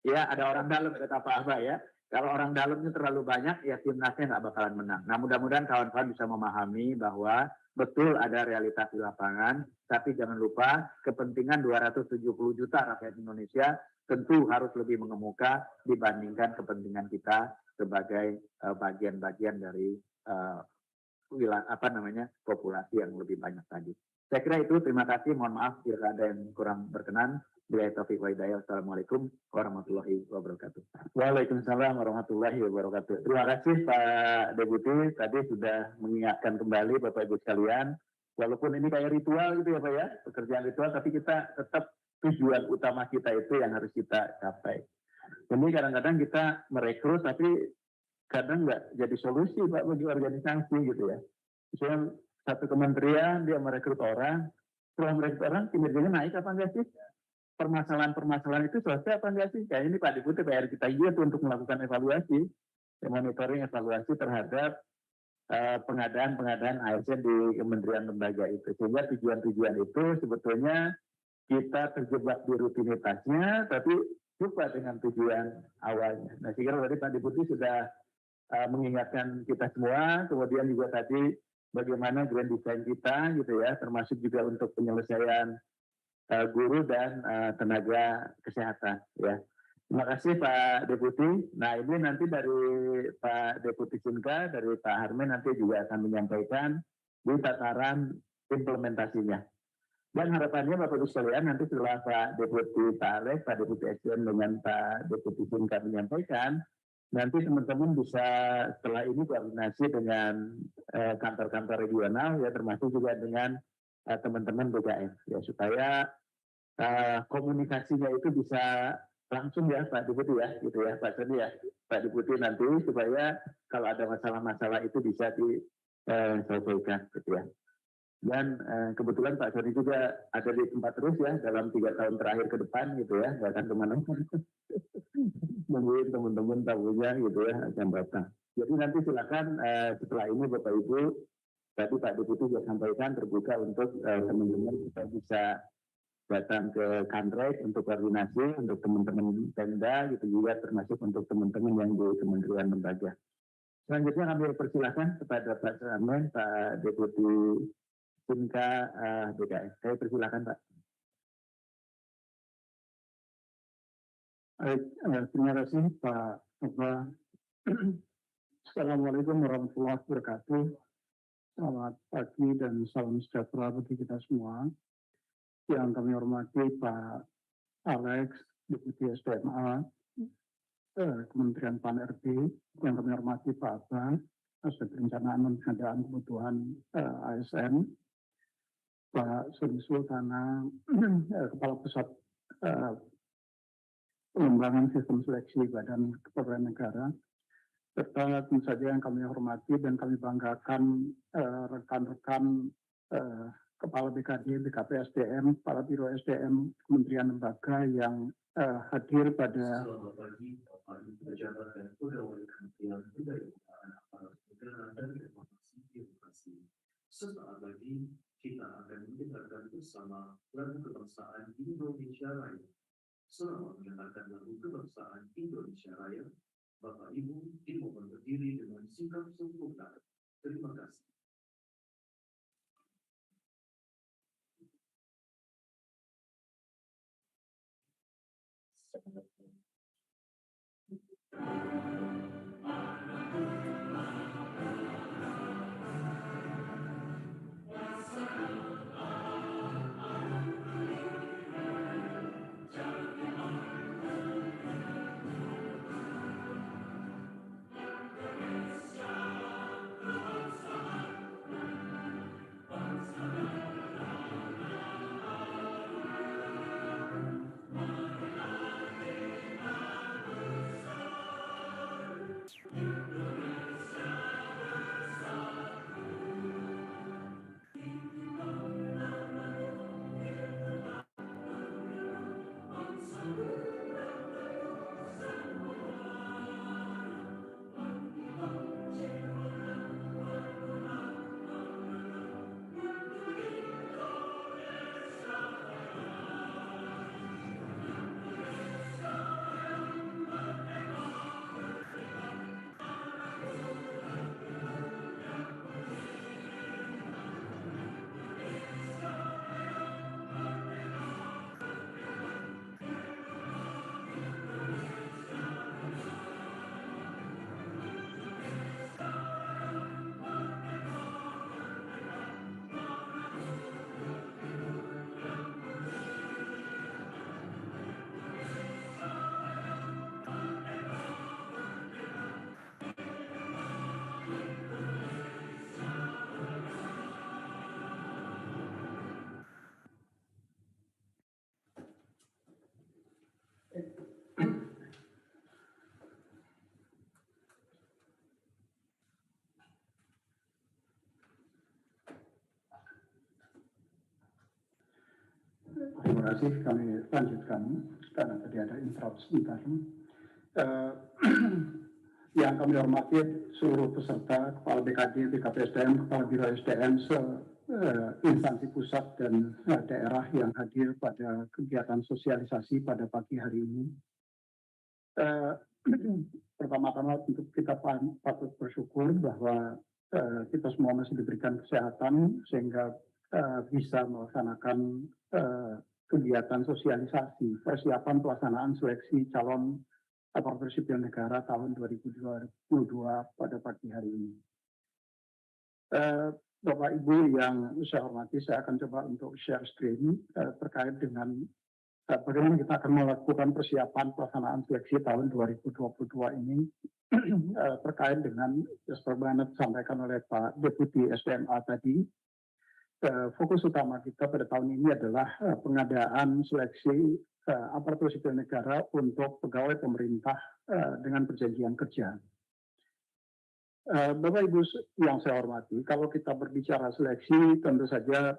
ya, ada orang dalam kata Pak Abah, ya. Kalau orang dalamnya terlalu banyak, ya timnasnya nggak bakalan menang. Nah, mudah-mudahan kawan-kawan bisa memahami bahwa betul ada realitas di lapangan, tapi jangan lupa kepentingan 270 juta rakyat Indonesia tentu harus lebih mengemuka dibandingkan kepentingan kita sebagai bagian-bagian dari populasi yang lebih banyak tadi. Saya kira itu, terima kasih, mohon maaf jika ada yang kurang berkenan. Billahi taufiq wa hidayah. Assalamualaikum warahmatullahi wabarakatuh. Waalaikumsalam warahmatullahi wabarakatuh. Terima kasih Pak Deputi, tadi sudah mengingatkan kembali Bapak Ibu sekalian, walaupun ini kayak ritual gitu ya Pak ya, pekerjaan ritual, tapi kita tetap tujuan utama kita itu yang harus kita capai. Jadi kadang-kadang kita merekrut tapi kadang nggak jadi solusi Pak bagi organisasi gitu ya. Misalnya satu kementerian dia merekrut orang, setelah merekrut orang kinerjanya naik apa enggak sih? Permasalahan-permasalahan itu selesai apa enggak sih? Kayak ini Pak Deputi PR kita juga tuh untuk melakukan evaluasi, monitoring evaluasi terhadap pengadaan ASN di kementerian lembaga itu. Sehingga tujuan-tujuan itu sebetulnya kita terjebak di rutinitasnya, tapi lupa dengan tujuan awalnya. Nah, saya kira tadi Pak Deputi sudah mengingatkan kita semua, kemudian juga tadi bagaimana grand design kita gitu ya, termasuk juga untuk penyelesaian guru dan tenaga kesehatan ya. Terima kasih Pak Deputi. Nah ini nanti dari Pak Deputi Sinka, dari Pak Harmen nanti juga akan menyampaikan di tataran implementasinya. Dan harapannya Bapak Ibu sekalian nanti setelah Pak Deputi Pak Alex, Pak Deputi SDM dengan Pak Deputi Sinka menyampaikan, nanti teman-teman bisa setelah ini koordinasi dengan kantor-kantor regional ya, termasuk juga dengan teman-teman BKN ya, supaya komunikasinya itu bisa langsung ya Pak Deputi ya, gitu ya Pak Seni ya, Pak Deputi nanti supaya kalau ada masalah-masalah itu bisa diselesaikan gitu ya. Dan kebetulan Pak Soni juga ada di tempat terus ya dalam 3 tahun terakhir ke depan gitu ya, nggak akan kemana-mana. Nungguin teman-teman tamunya gitu ya akan datang. Jadi nanti silakan setelah ini Bapak Ibu, tadi Pak Deputi sudah sampaikan terbuka untuk teman-teman kita bisa datang ke Kanrek untuk koordinasi untuk teman-teman Pemda gitu juga, termasuk untuk teman-teman yang di kementerian lembaga. Selanjutnya kami persilahkan kepada Pak Sarmen, Pak Deputi Sinka BKS. Saya persilahkan Pak. Terima kasih Pak. Assalamualaikum warahmatullahi wabarakatuh. Selamat pagi dan salam sejahtera bagi kita semua. Yang kami hormati Pak Alex, Deputi SDMA, Kementerian PAN-RB, yang kami hormati Pak Abah, Aspek Perencanaan dan Pengadaan Kebutuhan ASN, Pak Suri Sultana, Kepala Pusat Pengembangan Sistem Seleksi Badan Kepegawaian Negara, serta tentu saja yang kami hormati dan kami banggakan rekan-rekan Kepala BKD, BKP SDM, Kepala Biro SDM, Kementerian Lembaga yang hadir pada Selamat pagi, Bapak Ibu pejabat dan pegawai Kementerian Pemberdayaan Aparatur Negara dan Reformasi Birokrasi. Sesaat lagi kita akan mendengarkan bersama lagu kebangsaan Indonesia Raya. Selamat mendengarkan lagu kebangsaan Indonesia Raya. Bapak Ibu dimohon berdiri dengan sikap sempurna. Terima kasih. kasih. Kami lanjutkan karena tadi ada interupsi sebentar. Yang kami hormati seluruh peserta, Kepala BKD, BKPSDM, Kepala Biro SDM, instansi pusat dan daerah yang hadir pada kegiatan sosialisasi pada pagi hari ini. Pertama-tama tentu kita patut bersyukur bahwa kita semua masih diberikan kesehatan sehingga bisa melaksanakan kegiatan sosialisasi persiapan pelaksanaan seleksi calon aparatur sipil negara tahun 2022 pada pagi hari ini. Bapak Ibu yang saya hormati, saya akan coba untuk share screen terkait dengan bagaimana kita akan melakukan persiapan pelaksanaan seleksi tahun 2022 ini terkait dengan sebagaimana disampaikan oleh Pak Deputi SDMA tadi. Fokus utama kita pada tahun ini adalah pengadaan seleksi aparatur sipil negara untuk pegawai pemerintah dengan perjanjian kerja. Bapak Ibu yang saya hormati, kalau kita berbicara seleksi tentu saja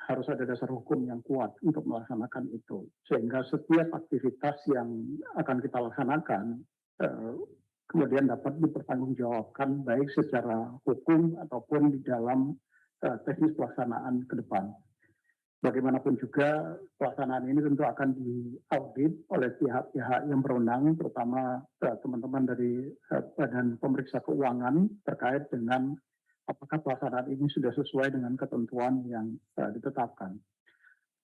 harus ada dasar hukum yang kuat untuk melaksanakan itu. Sehingga setiap aktivitas yang akan kita laksanakan kemudian dapat dipertanggungjawabkan baik secara hukum ataupun di dalam teknis pelaksanaan ke depan. Bagaimanapun juga pelaksanaan ini tentu akan diaudit oleh pihak-pihak yang berwenang, terutama teman-teman dari Badan Pemeriksa Keuangan terkait dengan apakah pelaksanaan ini sudah sesuai dengan ketentuan yang ditetapkan.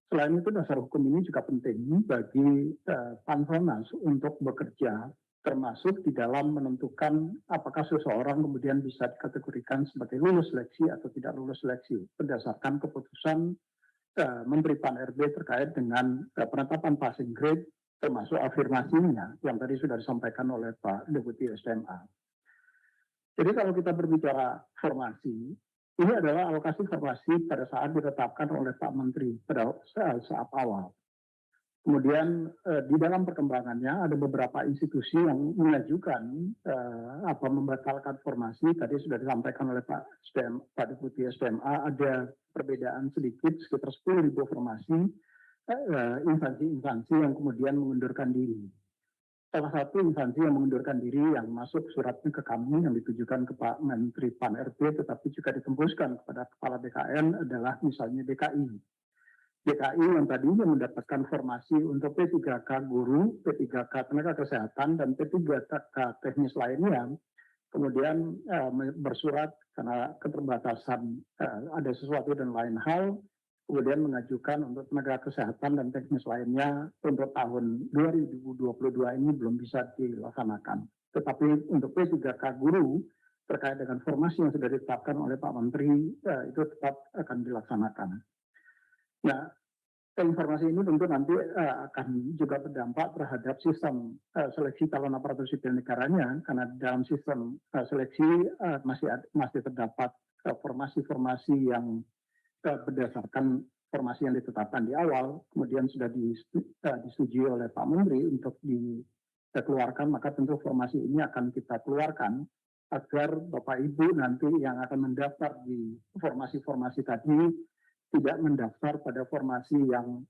Selain itu, dasar hukum ini juga penting bagi Panselnas untuk bekerja, termasuk di dalam menentukan apakah seseorang kemudian bisa dikategorikan sebagai lulus seleksi atau tidak lulus seleksi berdasarkan keputusan Menteri Pan-RB terkait dengan penetapan passing grade termasuk afirmasinya yang tadi sudah disampaikan oleh Pak Deputi SDMA. Jadi kalau kita berbicara formasi, ini adalah alokasi formasi pada saat ditetapkan oleh Pak Menteri pada saat awal. Kemudian di dalam perkembangannya ada beberapa institusi yang mengajukan membatalkan formasi. Tadi sudah disampaikan oleh Pak Deputi SDMA, ada perbedaan sedikit sekitar 10.000 formasi instansi-instansi yang kemudian mengundurkan diri. Salah satu instansi yang mengundurkan diri yang masuk suratnya ke kami yang ditujukan ke Pak Menteri Pan-RB tetapi juga ditembuskan kepada Kepala BKN adalah misalnya DKI. DKI yang tadinya mendapatkan formasi untuk P3K guru, P3K tenaga kesehatan, dan P3K teknis lainnya, kemudian bersurat karena keterbatasan ada sesuatu dan lain hal, kemudian mengajukan untuk tenaga kesehatan dan teknis lainnya untuk tahun 2022 ini belum bisa dilaksanakan. Tetapi untuk P3K guru, terkait dengan formasi yang sudah ditetapkan oleh Pak Menteri, itu tetap akan dilaksanakan. Nah, informasi ini tentu nanti akan juga berdampak terhadap sistem seleksi calon aparatur sipil negaranya, karena dalam sistem seleksi masih terdapat formasi-formasi yang berdasarkan formasi yang ditetapkan di awal, kemudian sudah disetujui oleh Pak Menteri untuk dikeluarkan, maka tentu formasi ini akan kita keluarkan agar Bapak Ibu nanti yang akan mendaftar di formasi-formasi tadi tidak mendaftar pada formasi yang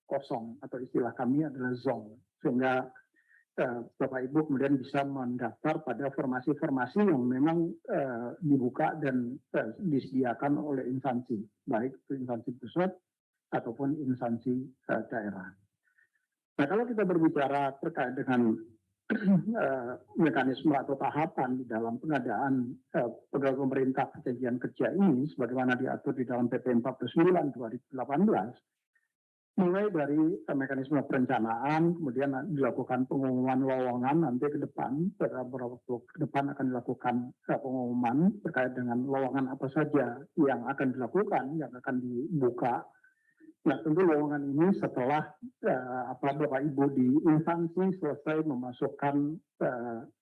kosong atau istilah kami adalah zong, sehingga Bapak Ibu kemudian bisa mendaftar pada formasi-formasi yang memang dibuka dan disediakan oleh instansi, baik itu instansi pusat ataupun instansi daerah. Nah, kalau kita berbicara terkait dengan mekanisme atau tahapan di dalam pengadaan pegawai pemerintah perjanjian kerja ini sebagaimana diatur di dalam PP 49 2018, mulai dari mekanisme perencanaan, kemudian dilakukan pengumuman lowongan nanti ke depan, beberapa waktu ke depan akan dilakukan pengumuman terkait dengan lowongan apa saja yang akan dilakukan, yang akan dibuka. Nah, tentu lowongan ini setelah Bapak Ibu di instansi selesai memasukkan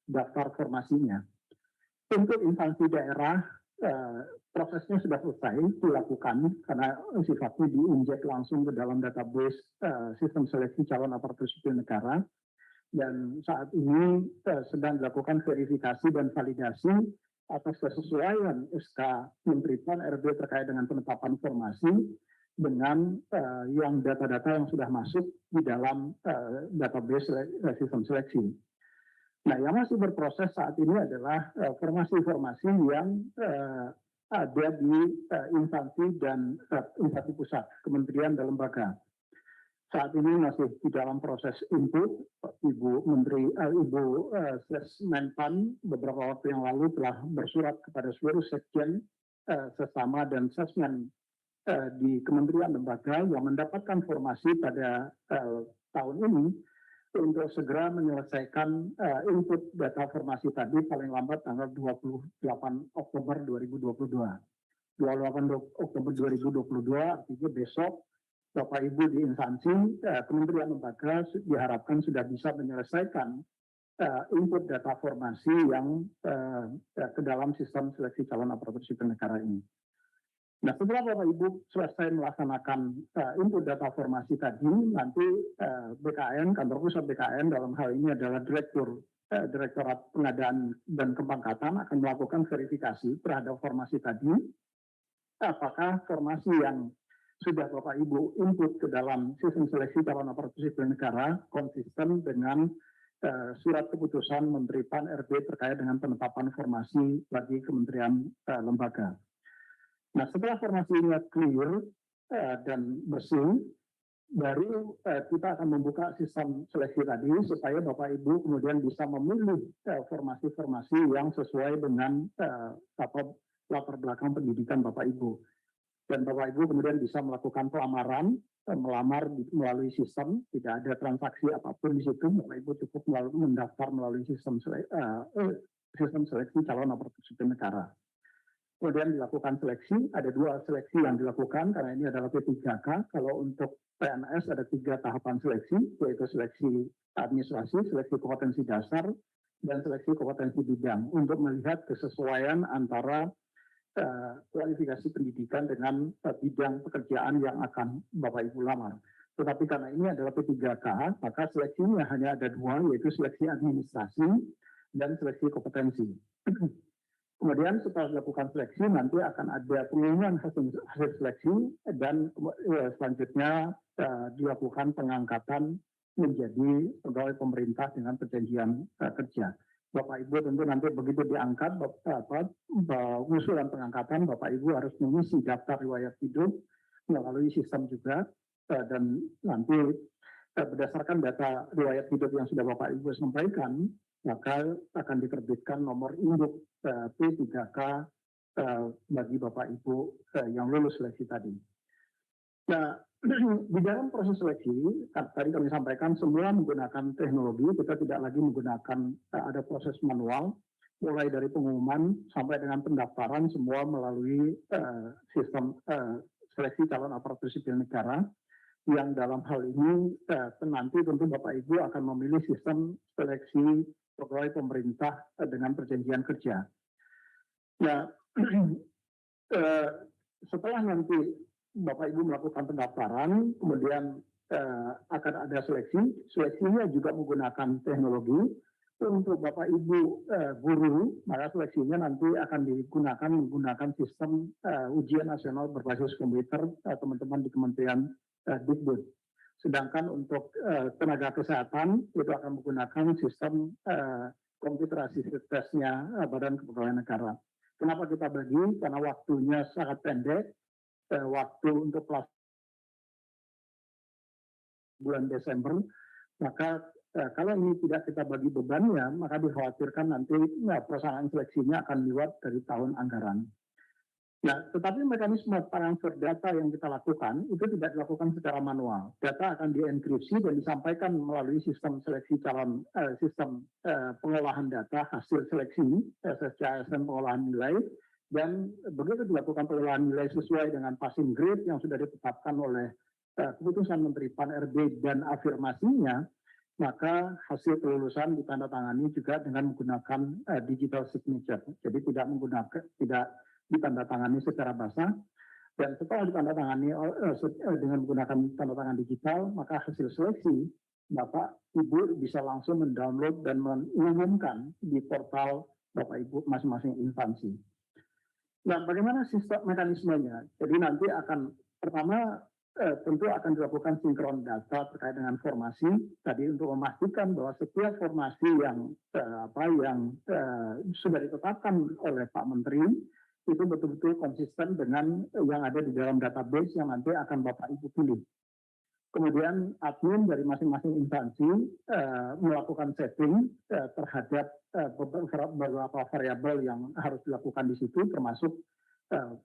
daftar formasinya. Untuk instansi daerah, prosesnya sudah selesai dilakukan karena sifatnya diinjek langsung ke dalam database sistem seleksi calon aparatur sipil negara. Dan saat ini sedang dilakukan verifikasi dan validasi atas kesesuaian SK Menteri Pan-RB terkait dengan penetapan formasi dengan yang data-data yang sudah masuk di dalam database sistem seleksi. Nah, yang masih berproses saat ini adalah formasi-formasi yang ada di instansi dan instansi pusat, kementerian dan lembaga. Saat ini masih di dalam proses input. Ibu Menpan beberapa waktu yang lalu telah bersurat kepada seluruh sekjen sesama dan sesmen di kementerian lembaga yang mendapatkan formasi pada tahun ini untuk segera menyelesaikan input data formasi tadi paling lambat tanggal 28 Oktober 2022. 28 Oktober 2022 artinya besok Bapak Ibu di instansi kementerian lembaga diharapkan sudah bisa menyelesaikan input data formasi yang ke dalam sistem seleksi calon aparatur sipil negara ini. Nah, setelah Bapak Ibu selesai melaksanakan input data formasi tadi, nanti BKN, kantor pusat BKN dalam hal ini adalah Direktorat Pengadaan dan Kepangkatan akan melakukan verifikasi terhadap formasi tadi. Apakah formasi yang sudah Bapak Ibu input ke dalam sistem seleksi calon aparatur sipil negara konsisten dengan surat keputusan Menteri PAN RB terkait dengan penetapan formasi bagi kementerian lembaga. Nah, setelah formasi ini clear dan bersih, baru kita akan membuka sistem seleksi tadi supaya Bapak Ibu kemudian bisa memilih formasi-formasi yang sesuai dengan latar belakang pendidikan Bapak Ibu. Dan Bapak Ibu kemudian bisa melakukan pelamaran, melamar melalui sistem, tidak ada transaksi apapun di situ. Bapak Ibu cukup mendaftar melalui sistem seleksi calon aparatur sipil negara. Kemudian dilakukan seleksi, ada 2 seleksi yang dilakukan karena ini adalah P3K. Kalau untuk PNS ada 3 tahapan seleksi, yaitu seleksi administrasi, seleksi kompetensi dasar, dan seleksi kompetensi bidang untuk melihat kesesuaian antara kualifikasi pendidikan dengan bidang pekerjaan yang akan Bapak Ibu lamar. Tetapi karena ini adalah P3K, maka seleksinya hanya ada 2, yaitu seleksi administrasi dan seleksi kompetensi. Kemudian setelah dilakukan seleksi, nanti akan ada pengumuman hasil seleksi dan selanjutnya dilakukan pengangkatan menjadi pegawai pemerintah dengan perjanjian kerja. Bapak Ibu tentu nanti begitu diangkat, usulan pengangkatan, Bapak Ibu harus mengisi daftar riwayat hidup melalui sistem juga, dan nanti berdasarkan data riwayat hidup yang sudah Bapak Ibu sampaikan, maka akan diterbitkan nomor induk P3K bagi Bapak Ibu yang lulus seleksi tadi. Nah, di dalam proses seleksi, tadi kami sampaikan semua menggunakan teknologi, kita tidak lagi menggunakan ada proses manual, mulai dari pengumuman sampai dengan pendaftaran semua melalui sistem seleksi calon aparatur sipil negara, yang dalam hal ini nanti tentu Bapak Ibu akan memilih sistem seleksi pegawai pemerintah dengan perjanjian kerja. Nah, setelah nanti Bapak Ibu melakukan pendaftaran, kemudian akan ada seleksi. Seleksinya juga menggunakan teknologi. Untuk Bapak Ibu guru, maka seleksinya nanti akan menggunakan sistem ujian nasional berbasis komputer teman-teman di Kementerian Dikbud. Sedangkan untuk tenaga kesehatan itu akan menggunakan sistem komputer assisted testnya Badan Kepegawaian Negara. Kenapa kita bagi? Karena waktunya sangat pendek. Waktu untuk kelas bulan Desember, maka kalau ini tidak kita bagi bebannya, maka dikhawatirkan nanti pelaksanaan seleksinya akan lewat dari tahun anggaran. Nah, tetapi mekanisme transfer data yang kita lakukan itu tidak dilakukan secara manual. Data akan dienkripsi dan disampaikan melalui sistem seleksi calon, sistem pengolahan data hasil seleksi, SSCSM pengolahan nilai, dan begitu dilakukan pengolahan nilai sesuai dengan passing grade yang sudah ditetapkan oleh keputusan Menteri PAN RB dan afirmasinya, maka hasil kelulusan ditandatangani juga dengan menggunakan digital signature. Jadi tidak ditandatangani secara basah, dan setelah ditandatangani dengan menggunakan tanda tangan digital, maka hasil seleksi Bapak Ibu bisa langsung mendownload dan mengumumkan di portal Bapak Ibu masing-masing instansi. Nah, bagaimana sistem mekanismenya? Jadi nanti akan Pertama, tentu akan dilakukan sinkron data terkait dengan formasi tadi untuk memastikan bahwa setiap formasi yang sudah ditetapkan oleh Pak Menteri itu betul-betul konsisten dengan yang ada di dalam database yang nanti akan Bapak Ibu pilih. Kemudian admin dari masing-masing instansi melakukan setting terhadap beberapa variabel yang harus dilakukan di situ, termasuk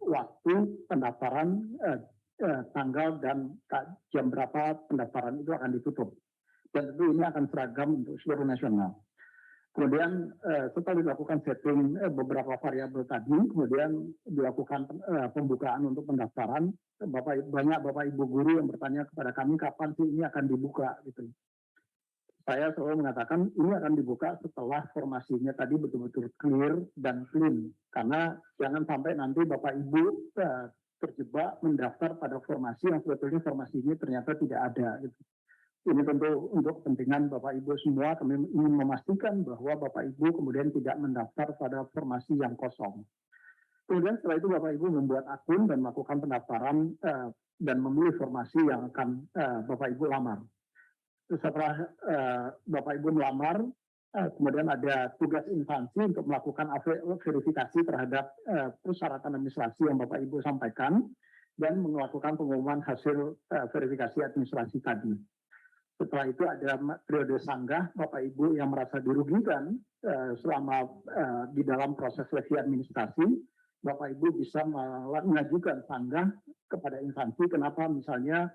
waktu pendaftaran, tanggal dan jam berapa pendaftaran itu akan ditutup. Dan tentu ini akan seragam untuk seluruh nasional. Kemudian setelah dilakukan setting beberapa variabel tadi, kemudian dilakukan pembukaan untuk pendaftaran. Banyak Bapak Ibu guru yang bertanya kepada kami kapan sih ini akan dibuka gitu. Saya selalu mengatakan ini akan dibuka setelah formasinya tadi betul-betul clear dan clean. Karena jangan sampai nanti Bapak Ibu terjebak mendaftar pada formasi yang sebetulnya formasinya ternyata tidak ada gitu. Ini tentu untuk kepentingan Bapak Ibu semua, kami ingin memastikan bahwa Bapak Ibu kemudian tidak mendaftar pada formasi yang kosong. Kemudian setelah itu Bapak Ibu membuat akun dan melakukan pendaftaran dan memilih formasi yang akan Bapak Ibu lamar. Setelah Bapak Ibu melamar, kemudian ada tugas instansi untuk melakukan verifikasi terhadap persyaratan administrasi yang Bapak Ibu sampaikan dan melakukan pengumuman hasil verifikasi administrasi tadi. Setelah itu ada periode sanggah Bapak Ibu yang merasa dirugikan selama di dalam proses seleksi administrasi, Bapak Ibu bisa mengajukan sanggah kepada instansi kenapa misalnya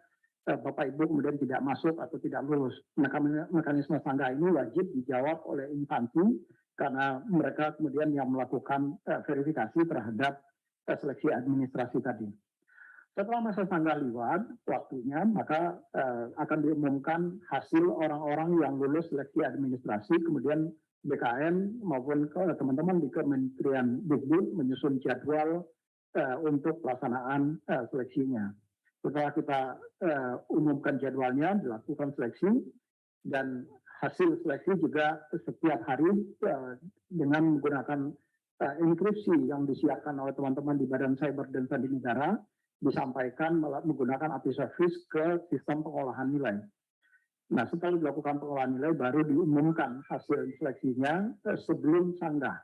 Bapak Ibu kemudian tidak masuk atau tidak lulus. Mekanisme sanggah ini wajib dijawab oleh instansi karena mereka kemudian yang melakukan verifikasi terhadap seleksi administrasi tadi. Setelah masa sanggah lewat waktunya, maka akan diumumkan hasil orang-orang yang lulus seleksi administrasi, kemudian BKN maupun teman-teman di Kementerian Dikbud menyusun jadwal untuk pelaksanaan seleksinya. Setelah kita umumkan jadwalnya, dilakukan seleksi, dan hasil seleksi juga setiap hari dengan menggunakan enkripsi yang disiapkan oleh teman-teman di Badan Cyber dan Sandi Negara, disampaikan menggunakan API service ke sistem pengolahan nilai. Nah, setelah dilakukan pengolahan nilai, baru diumumkan hasil seleksinya sebelum sanggah.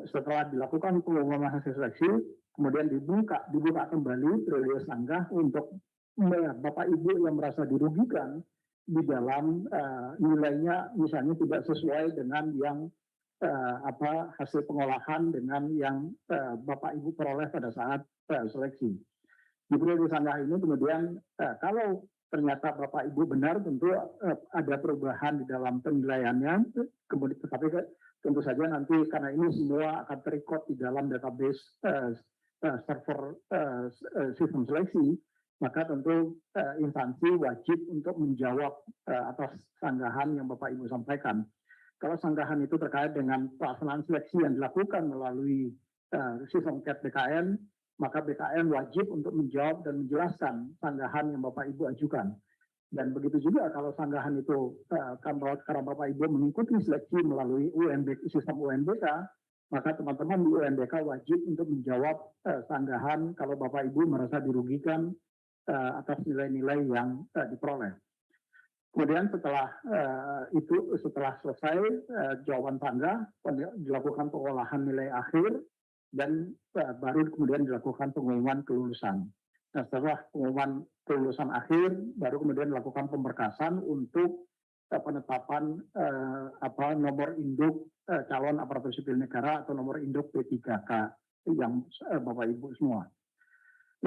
Setelah dilakukan pengumuman hasil seleksi, kemudian dibuka kembali periode sanggah untuk Bapak Ibu yang merasa dirugikan di dalam nilainya misalnya tidak sesuai dengan yang hasil pengolahan dengan yang Bapak Ibu peroleh pada saat seleksi. Di periode sanggah ini kemudian kalau ternyata Bapak Ibu benar tentu ada perubahan di dalam penilaiannya, kemudian tetapi tentu saja nanti karena ini semua akan terrecord di dalam database server sistem seleksi, maka tentu instansi wajib untuk menjawab atas sanggahan yang Bapak Ibu sampaikan. Kalau sanggahan itu terkait dengan pelaksanaan seleksi yang dilakukan melalui sistem CAT BKN, maka BKN wajib untuk menjawab dan menjelaskan sanggahan yang Bapak Ibu ajukan. Dan begitu juga kalau sanggahan itu karena Bapak Ibu mengikuti seleksi melalui sistem UNBK, maka teman-teman di UNBK wajib untuk menjawab sanggahan kalau Bapak Ibu merasa dirugikan atas nilai-nilai yang diperoleh. Kemudian setelah selesai jawaban sanggah, dilakukan pengolahan nilai akhir, dan baru kemudian dilakukan pengumuman kelulusan. Nah, setelah pengumuman kelulusan akhir, baru kemudian dilakukan pemberkasan untuk penetapan nomor induk calon aparatur sipil negara atau nomor induk P3K yang Bapak Ibu semua.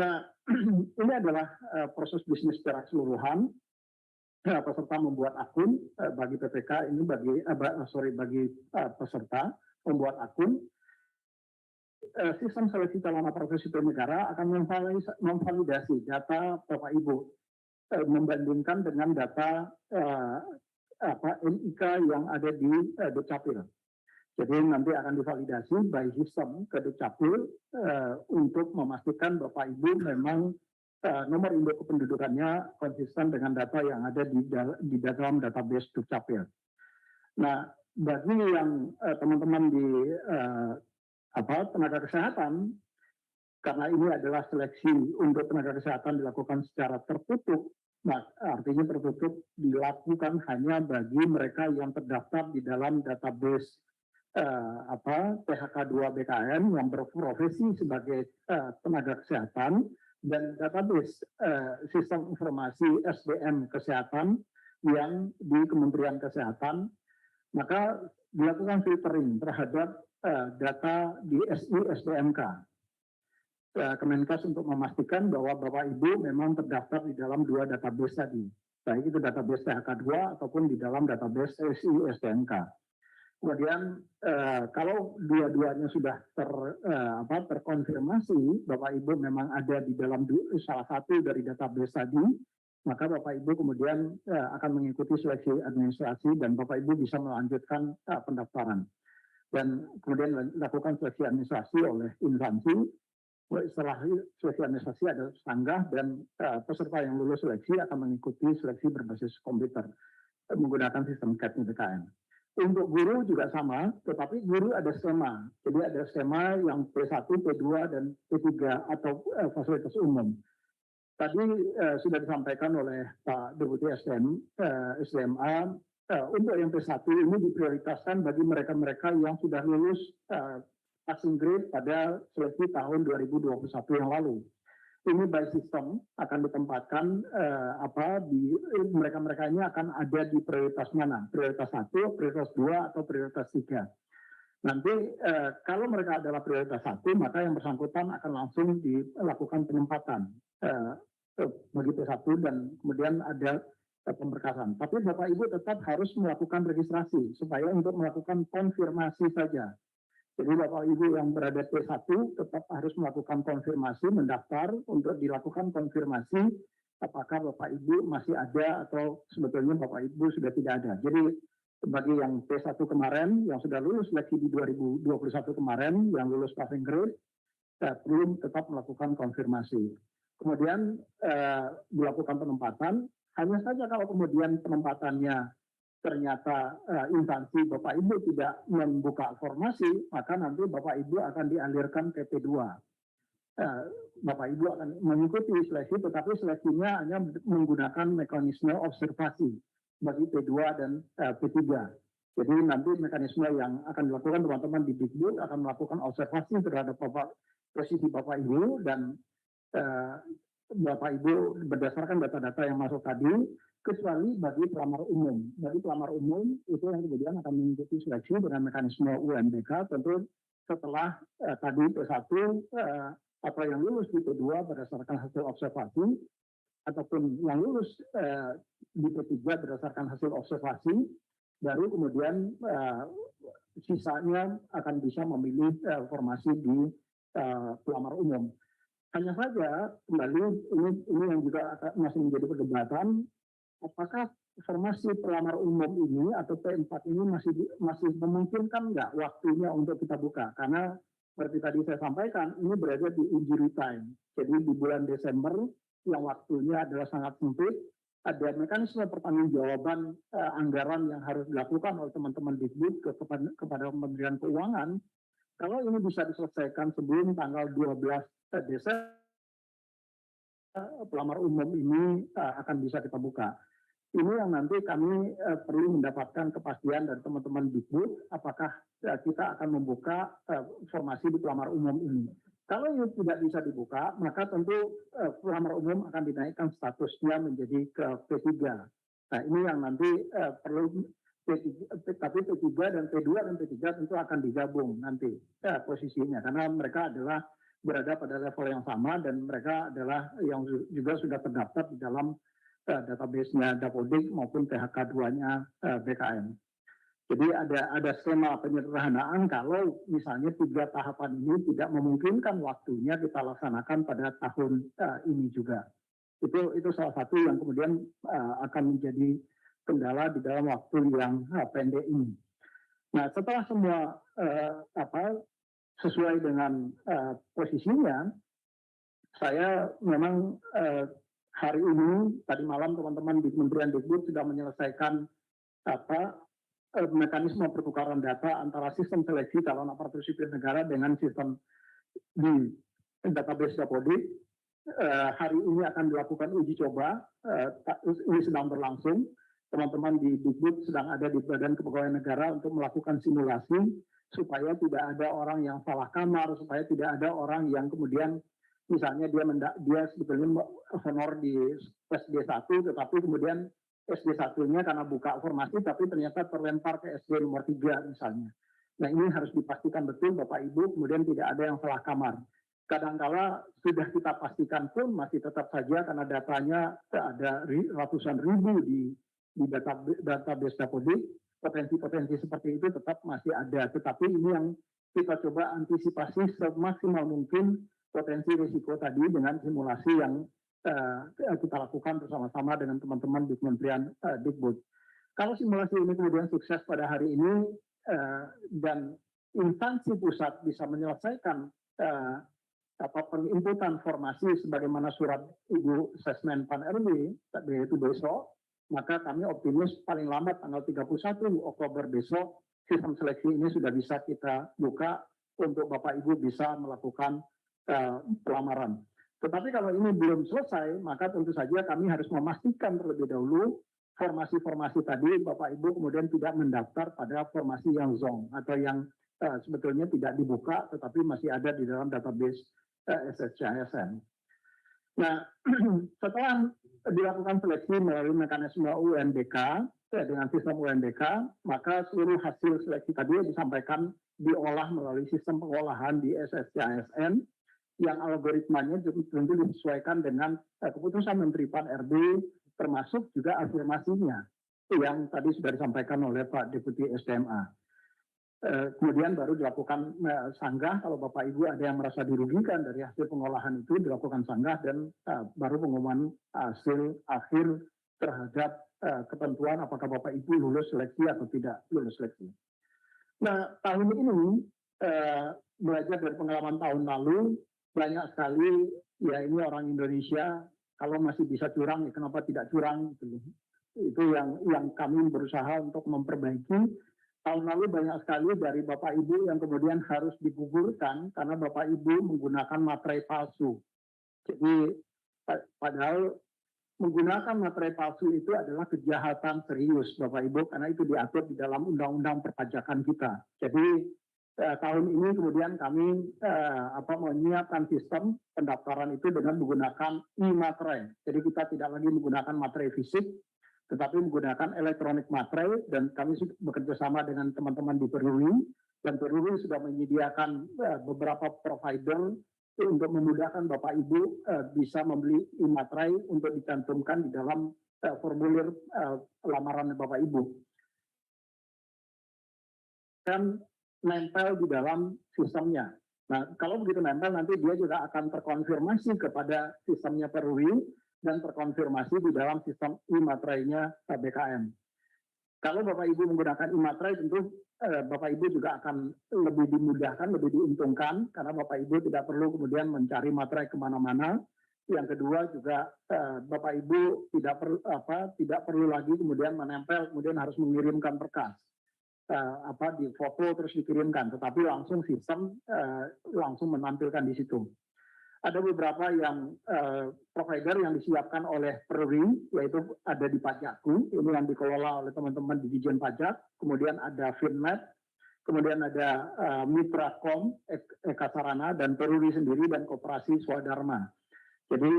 Nah, ini adalah proses bisnis secara keseluruhan. Peserta membuat akun bagi PPK ini bagi peserta membuat akun. Sistem seleksi calon aparatur sipil negara akan memvalidasi data Bapak Ibu, membandingkan dengan data NIK yang ada di Dukcapil. Jadi nanti akan divalidasi by sistem ke Dukcapil untuk memastikan Bapak Ibu memang nomor induk kependudukannya konsisten dengan data yang ada di dalam database Dukcapil. Nah, bagi yang teman-teman di tenaga kesehatan, karena ini adalah seleksi untuk tenaga kesehatan dilakukan secara tertutup. Nah, artinya tertutup dilakukan hanya bagi mereka yang terdaftar di dalam database PHK2 BKN yang berprofesi sebagai tenaga kesehatan dan database sistem informasi SDM kesehatan yang di Kementerian Kesehatan, maka dilakukan filtering terhadap data di SI SDMK. Kemenkes untuk memastikan bahwa Bapak Ibu memang terdaftar di dalam dua database tadi, baik itu database PHK2 ataupun di dalam database SI SDMK. Kemudian kalau dua-duanya sudah terkonfirmasi Bapak Ibu memang ada di dalam salah satu dari database tadi, maka Bapak Ibu kemudian akan mengikuti seleksi administrasi dan Bapak Ibu bisa melanjutkan pendaftaran. Dan kemudian lakukan seleksi administrasi oleh instansi. Setelah seleksi administrasi ada sanggah dan peserta yang lulus seleksi akan mengikuti seleksi berbasis komputer menggunakan sistem CAT BKN. Untuk guru juga sama, tetapi guru ada skema. Jadi ada skema yang P1, P2, dan P3 atau fasilitas umum. Tadi sudah disampaikan oleh Pak Deputi SDMA, untuk yang P1 ini diprioritaskan bagi mereka-mereka yang sudah lulus passing grade pada seleksi tahun 2021 yang lalu. Ini by system akan ditempatkan di mereka-mereka ini akan ada di prioritas mana? Prioritas 1, prioritas 2, atau prioritas 3. Nanti kalau mereka adalah prioritas 1, maka yang bersangkutan akan langsung dilakukan penempatan bagi P1 dan kemudian ada pemberkasan. Tapi Bapak Ibu tetap harus melakukan registrasi supaya untuk melakukan konfirmasi saja. Jadi Bapak Ibu yang berada P1 tetap harus melakukan konfirmasi, mendaftar untuk dilakukan konfirmasi apakah Bapak Ibu masih ada atau sebetulnya Bapak Ibu sudah tidak ada. Jadi bagi yang P1 kemarin, yang sudah lulus seleksi di 2021 kemarin, yang lulus passing grade, perlu tetap melakukan konfirmasi. Kemudian dilakukan penempatan, hanya saja kalau kemudian penempatannya ternyata instansi Bapak Ibu tidak membuka formasi, maka nanti Bapak Ibu akan dialirkan ke P2. Bapak Ibu akan mengikuti seleksi, tetapi seleksinya hanya menggunakan mekanisme observasi bagi P2 dan P3. Jadi nanti mekanisme yang akan dilakukan teman-teman di Dikbud akan melakukan observasi terhadap posisi Bapak Ibu dan Bapak Ibu berdasarkan data-data yang masuk tadi, kecuali bagi pelamar umum. Bagi pelamar umum itu yang kemudian akan mengikuti seleksi dengan mekanisme UMBK, tentu setelah tadi P1 atau yang lulus di P2 berdasarkan hasil observasi, ataupun yang lulus di P3 berdasarkan hasil observasi, baru kemudian sisanya akan bisa memilih formasi di pelamar umum. Hanya saja kembali ini yang juga masih menjadi perdebatan, apakah formasi pelamar umum ini atau P4 ini masih memungkinkan nggak waktunya untuk kita buka? Karena seperti tadi saya sampaikan, ini berada di injury time. Jadi di bulan Desember yang waktunya adalah sangat sempit, ada mekanisme pertanggungjawaban anggaran yang harus dilakukan oleh teman-teman Dikbud kepada Kementerian Keuangan. Kalau ini bisa diselesaikan sebelum tanggal 12 Desember, pelamar umum ini akan bisa kita buka. Ini yang nanti kami perlu mendapatkan kepastian dari teman-teman Dikbud, apakah kita akan membuka formasi di pelamar umum ini. Kalau ini tidak bisa dibuka, maka tentu pelamar umum akan dinaikkan statusnya menjadi ke P3. Nah ini yang nanti perlu tapi P3 dan P2 dan P3 tentu akan digabung nanti posisinya, karena mereka adalah berada pada level yang sama dan mereka adalah yang juga sudah terdaftar di dalam database-nya Dapodik maupun PHK2-nya BKN. Jadi ada skema penyederhanaan kalau misalnya 3 tahapan ini tidak memungkinkan waktunya kita laksanakan pada tahun ini juga. Itu salah satu yang kemudian akan menjadi kendala di dalam waktu yang pendek ini. Nah, setelah semua sesuai dengan posisinya, saya memang hari ini, tadi malam teman-teman di Kementerian Dikbud sudah menyelesaikan mekanisme pertukaran data antara sistem seleksi calon aparatur sipil negara dengan sistem di database Dapodik. Hari ini akan dilakukan uji coba, ini sedang berlangsung. Teman-teman di Dikbud sedang ada di Badan Kepegawaian Negara untuk melakukan simulasi supaya tidak ada orang yang salah kamar, supaya tidak ada orang yang kemudian misalnya dia sebetulnya honor di SD1 tetapi kemudian SD1-nya karena buka formasi tapi ternyata terlempar ke SD nomor 3 misalnya. Nah, ini harus dipastikan betul Bapak Ibu, kemudian tidak ada yang salah kamar. Kadangkala sudah kita pastikan pun masih tetap saja karena datanya ada ratusan ribu di database Dapodik, potensi-potensi seperti itu tetap masih ada. Tetapi ini yang kita coba antisipasi semaksimal mungkin potensi risiko tadi dengan simulasi yang kita lakukan bersama-sama dengan teman-teman di Kementerian Dikbud. Kalau simulasi ini kemudian sukses pada hari ini dan instansi pusat bisa menyelesaikan penginputan formasi sebagaimana surat Ibu Sesmen Pan RW yaitu besok, maka kami optimis paling lambat tanggal 31 Oktober besok sistem seleksi ini sudah bisa kita buka untuk Bapak Ibu bisa melakukan pelamaran. Tetapi kalau ini belum selesai, maka tentu saja kami harus memastikan terlebih dahulu formasi-formasi tadi Bapak Ibu kemudian tidak mendaftar pada formasi yang zonk atau yang sebetulnya tidak dibuka tetapi masih ada di dalam database SSCISN. Nah, setelah dilakukan seleksi melalui mekanisme UNBK dengan sistem UNBK, maka seluruh hasil seleksi tadi disampaikan diolah melalui sistem pengolahan di SSCISN yang algoritmanya tentu disesuaikan dengan keputusan Menteri Pan RB termasuk juga afirmasinya yang tadi sudah disampaikan oleh Pak Deputi SDMA. Kemudian baru dilakukan sanggah kalau Bapak Ibu ada yang merasa dirugikan dari hasil pengolahan itu dilakukan sanggah dan baru pengumuman hasil akhir terhadap ketentuan apakah Bapak Ibu lulus seleksi atau tidak lulus seleksi. Nah, tahun ini belajar dari pengalaman tahun lalu banyak sekali ya ini orang Indonesia kalau masih bisa curang ya kenapa tidak curang gitu. Itu yang kami berusaha untuk memperbaiki. Tahun lalu banyak sekali dari Bapak Ibu yang kemudian harus digugurkan karena Bapak Ibu menggunakan materai palsu. Jadi padahal menggunakan materai palsu itu adalah kejahatan serius Bapak Ibu karena itu diatur di dalam undang-undang perpajakan kita. Jadi tahun ini kemudian kami menyiapkan sistem pendaftaran itu dengan menggunakan e-materai. Jadi kita tidak lagi menggunakan materai fisik tetapi menggunakan elektronik materai dan kami bekerja sama dengan teman-teman di Peruri dan Peruri sudah menyediakan beberapa provider untuk memudahkan Bapak Ibu bisa membeli e-materai untuk dicantumkan di dalam formulir lamaran Bapak Ibu dan nempel di dalam sistemnya. Nah, kalau begitu nempel nanti dia juga akan terkonfirmasi kepada sistemnya Peruri dan terkonfirmasi di dalam sistem e-materainya BKN. Kalau Bapak Ibu menggunakan e-materai tentu Bapak Ibu juga akan lebih dimudahkan, lebih diuntungkan karena Bapak Ibu tidak perlu kemudian mencari materai kemana-mana. Yang kedua juga Bapak Ibu tidak perlu lagi kemudian menempel, kemudian harus mengirimkan berkas di foto terus dikirimkan, tetapi langsung sistem langsung menampilkan di situ. Ada beberapa yang provider yang disiapkan oleh Peruri, yaitu ada di Pajakku, ini yang dikelola oleh teman-teman di Dijen Pajak, kemudian ada Finnet, kemudian ada Mitracom, Eka Sarana, dan Peruri sendiri, dan Koperasi Swadharma. Jadi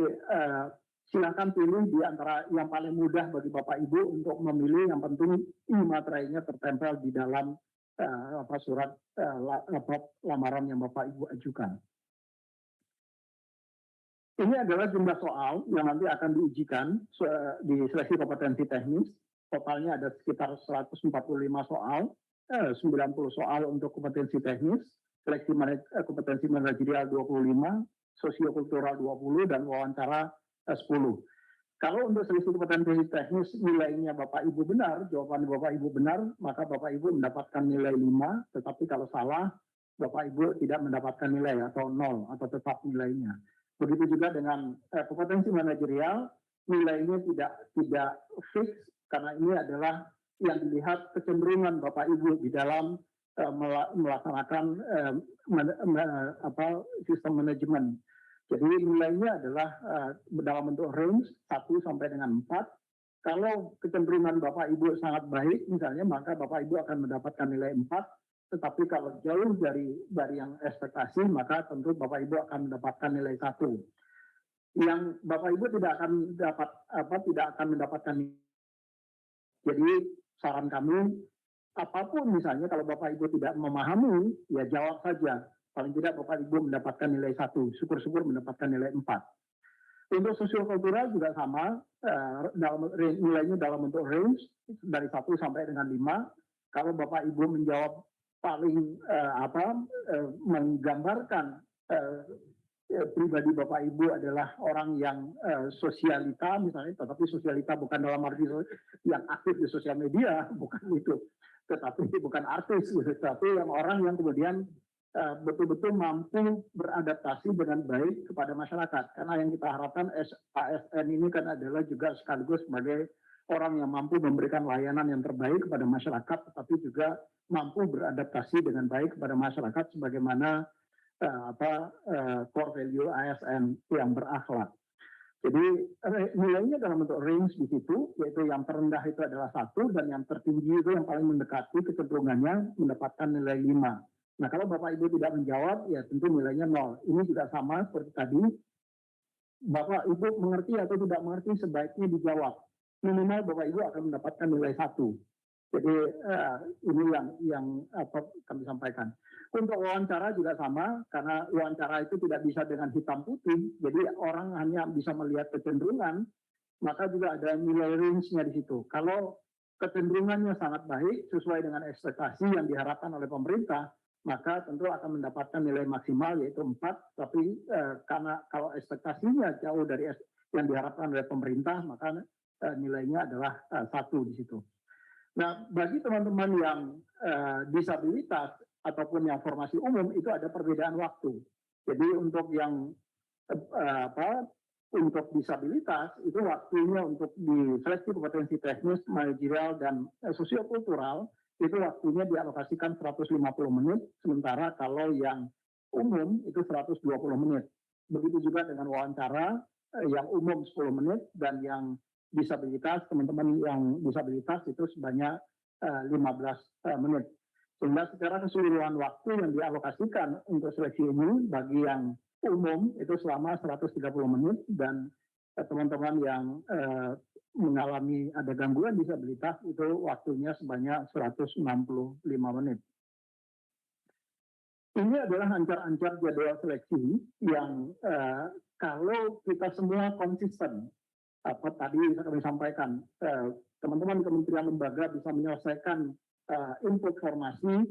silakan pilih di antara yang paling mudah bagi Bapak Ibu untuk memilih, yang penting e-materainya tertempel di dalam surat lamaran yang Bapak Ibu ajukan. Ini adalah jumlah soal yang nanti akan diujikan di seleksi kompetensi teknis. Totalnya ada sekitar 145 soal, 90 soal untuk kompetensi teknis, seleksi kompetensi manajerial 25, sosiokultural 20, dan wawancara 10. Kalau untuk seleksi kompetensi teknis nilainya Bapak Ibu benar, jawaban Bapak Ibu benar, maka Bapak Ibu mendapatkan nilai 5, tetapi kalau salah, Bapak Ibu tidak mendapatkan nilai atau 0 atau tetap nilainya. Begitu juga dengan kompetensi manajerial, nilainya tidak fix karena ini adalah yang dilihat kecenderungan Bapak Ibu di dalam melaksanakan sistem manajemen. Jadi nilainya adalah dalam bentuk range 1 sampai dengan 4. Kalau kecenderungan Bapak Ibu sangat baik misalnya, maka Bapak Ibu akan mendapatkan nilai 4. Tetapi kalau jauh dari yang ekspektasi, maka tentu Bapak Ibu akan mendapatkan nilai 1. Yang Bapak Ibu tidak akan mendapatkan. Jadi saran kami, apapun misalnya kalau Bapak Ibu tidak memahami, ya jawab saja. Paling tidak Bapak Ibu mendapatkan nilai 1, syukur-syukur mendapatkan nilai 4. Untuk sosiokultural juga sama, nilainya dalam bentuk range dari 1 sampai dengan 5. Kalau Bapak Ibu menjawab paling menggambarkan pribadi Bapak Ibu adalah orang yang sosialita misalnya, tetapi sosialita bukan dalam arti yang aktif di sosial media, bukan itu, tetapi bukan artis, tetapi yang orang yang kemudian betul-betul mampu beradaptasi dengan baik kepada masyarakat. Karena yang kita harapkan ASN ini kan adalah juga sekaligus sebagai orang yang mampu memberikan layanan yang terbaik kepada masyarakat, tetapi juga mampu beradaptasi dengan baik kepada masyarakat sebagaimana core value ASN yang berakhlak. Jadi nilainya dalam bentuk range di situ, yaitu yang terendah itu adalah 1 dan yang tertinggi itu yang paling mendekati kecenderungannya mendapatkan nilai 5. Nah, kalau Bapak Ibu tidak menjawab, ya tentu nilainya 0. Ini juga sama seperti tadi. Bapak Ibu mengerti atau tidak mengerti sebaiknya dijawab. Minimal Bapak Ibu akan mendapatkan nilai 1. Jadi ini yang kami sampaikan. Untuk wawancara juga sama, karena wawancara itu tidak bisa dengan hitam putih. Jadi orang hanya bisa melihat kecenderungan, maka juga ada nilai range-nya di situ. Kalau kecenderungannya sangat baik, sesuai dengan ekspektasi yang diharapkan oleh pemerintah, maka tentu akan mendapatkan nilai maksimal yaitu 4, tapi karena kalau ekspektasinya jauh dari yang diharapkan oleh pemerintah, maka nilainya adalah 1 di situ. Nah, bagi teman-teman yang disabilitas ataupun yang formasi umum itu ada perbedaan waktu. Jadi untuk yang untuk disabilitas itu waktunya untuk di seleksi kompetensi teknis, manajerial dan sosiokultural itu waktunya dialokasikan 150 menit, sementara kalau yang umum itu 120 menit. Begitu juga dengan wawancara, yang umum 10 menit, dan yang disabilitas, teman-teman yang disabilitas itu sebanyak 15 menit. Sehingga secara keseluruhan waktu yang dialokasikan untuk seleksi ini bagi yang umum itu selama 130 menit, dan teman-teman yang mengalami ada gangguan disabilitas itu waktunya sebanyak 165 menit. Ini adalah ancar-ancar jadwal seleksi yang kalau kita semua konsisten, tadi kami sampaikan, teman-teman kementerian lembaga bisa menyelesaikan input formasi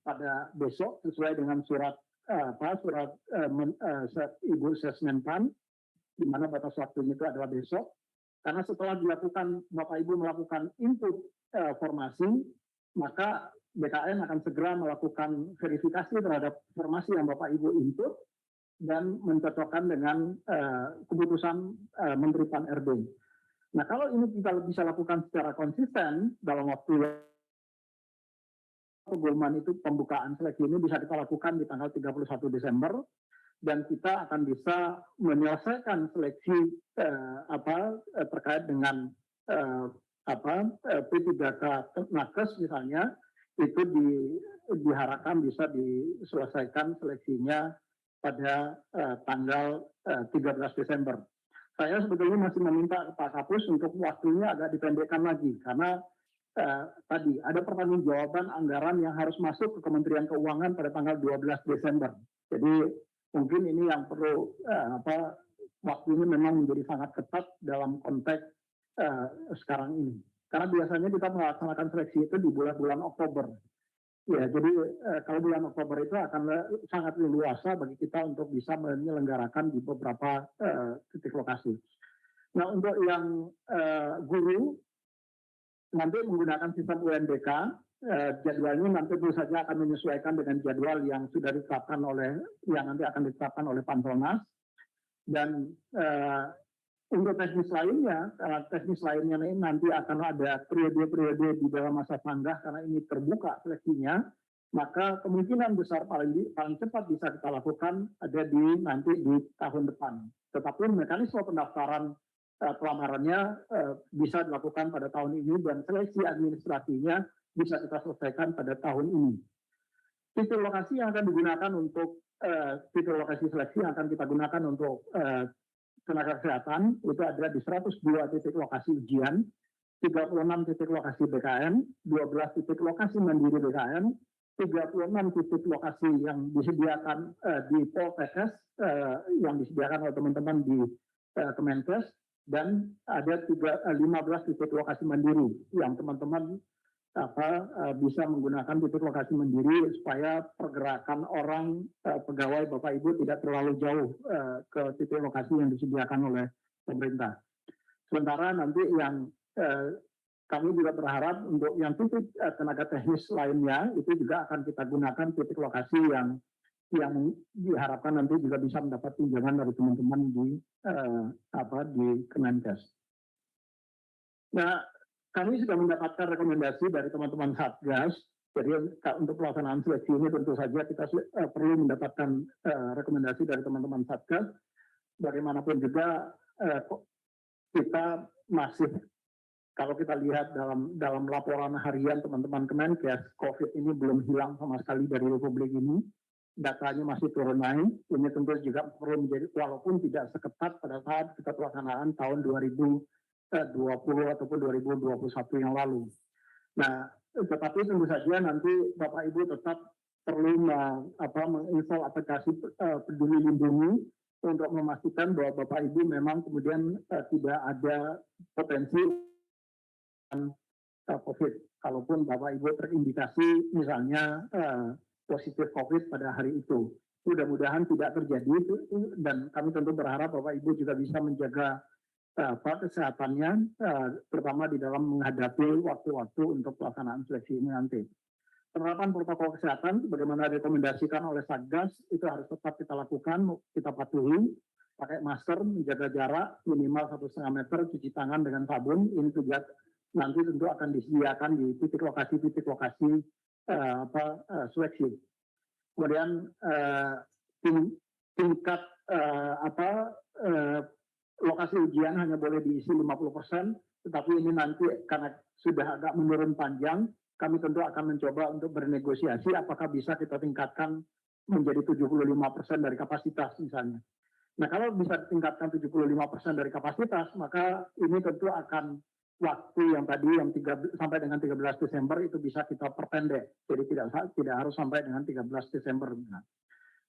pada besok sesuai dengan surat Ibu Sesmenpan, di mana batas waktunya itu adalah besok. Karena setelah dilakukan, Bapak Ibu melakukan input formasi, maka BKN akan segera melakukan verifikasi terhadap formasi yang Bapak Ibu input dan mencocokkan dengan keputusan Menteri Pan-RB. Nah, kalau ini kita bisa lakukan secara konsisten dalam waktu pengumuman itu, pembukaan seleksi ini bisa kita lakukan di tanggal 31 Desember. Dan kita akan bisa menyelesaikan seleksi terkait dengan P3K Nakes misalnya, itu diharapkan bisa diselesaikan seleksinya pada tanggal 13 Desember. Saya sebetulnya masih meminta Pak Kapus untuk waktunya agak dipendekkan lagi, karena tadi ada pertanggungjawaban anggaran yang harus masuk ke Kementerian Keuangan pada tanggal 12 Desember. Jadi mungkin ini yang perlu waktunya memang menjadi sangat ketat dalam konteks sekarang ini. Karena biasanya kita melaksanakan seleksi itu di bulan-bulan Oktober. Ya, jadi kalau bulan Oktober itu akan sangat leluasa bagi kita untuk bisa menyelenggarakan di beberapa titik lokasi. Nah, untuk yang guru nanti menggunakan sistem UNBK. Jadwalnya nanti tentu saja akan menyesuaikan dengan jadwal yang sudah ditetapkan oleh, yang nanti akan ditetapkan oleh Panselnas, dan Untuk teknis lainnya ini nanti akan ada periode-periode di dalam masa sanggah karena ini terbuka seleksinya, maka kemungkinan besar paling cepat bisa kita lakukan ada nanti di tahun depan. Tetapi mekanisme pendaftaran pelamarannya bisa dilakukan pada tahun ini dan seleksi administrasinya bisa kita selesaikan pada tahun ini. Titik lokasi yang akan digunakan untuk titik lokasi seleksi yang akan kita gunakan untuk tenaga kesehatan itu ada di 102 titik lokasi ujian, 36 titik lokasi BKN, 12 titik lokasi mandiri BKN, 36 titik lokasi yang disediakan di Poltekkes yang disediakan oleh teman-teman di Kemenkes, dan ada 15 titik lokasi mandiri yang teman-teman bisa menggunakan titik lokasi mandiri supaya pergerakan orang pegawai Bapak Ibu tidak terlalu jauh ke titik lokasi yang disediakan oleh pemerintah. Sementara nanti yang kami juga berharap untuk yang titik tenaga teknis lainnya itu juga akan kita gunakan titik lokasi yang diharapkan nanti juga bisa mendapat pinjaman dari teman-teman di Kemenkes. Nah, kami sudah mendapatkan rekomendasi dari teman-teman Satgas. Jadi untuk pelaksanaan seleksi ini tentu saja kita perlu mendapatkan rekomendasi dari teman-teman Satgas. Bagaimanapun juga kita masih, kalau kita lihat dalam laporan harian teman-teman Kemenkes, COVID ini belum hilang sama sekali dari Republik ini. Datanya masih turun naik. Ini tentu juga perlu menjadi, walaupun tidak seketat pada saat kita pelaksanaan tahun 2020 ataupun 2021 yang lalu. Nah, tetapi tentu saja nanti Bapak Ibu tetap perlu menginstal aplikasi Peduli Lindungi untuk memastikan bahwa Bapak Ibu memang kemudian tidak ada potensi COVID. Kalaupun Bapak Ibu terindikasi misalnya positif COVID pada hari itu. Mudah-mudahan tidak terjadi, dan kami tentu berharap Bapak Ibu juga bisa menjaga kesehatannya, terutama di dalam menghadapi waktu-waktu untuk pelaksanaan seleksi ini nanti. Penerapan protokol kesehatan, bagaimana direkomendasikan oleh Satgas, itu harus tetap kita lakukan, kita patuhi, pakai masker, menjaga jarak minimal 1,5 meter, cuci tangan dengan sabun. Ini juga nanti tentu akan disediakan di titik lokasi seleksi. Kemudian tingkat lokasi ujian hanya boleh diisi 50%, tetapi ini nanti karena sudah agak menurun panjang, kami tentu akan mencoba untuk bernegosiasi apakah bisa kita tingkatkan menjadi 75% dari kapasitas misalnya. Nah, kalau bisa ditingkatkan 75% dari kapasitas, maka ini tentu akan waktu yang tadi yang sampai dengan 13 Desember itu bisa kita perpendek. Jadi tidak harus sampai dengan 13 Desember. Nah,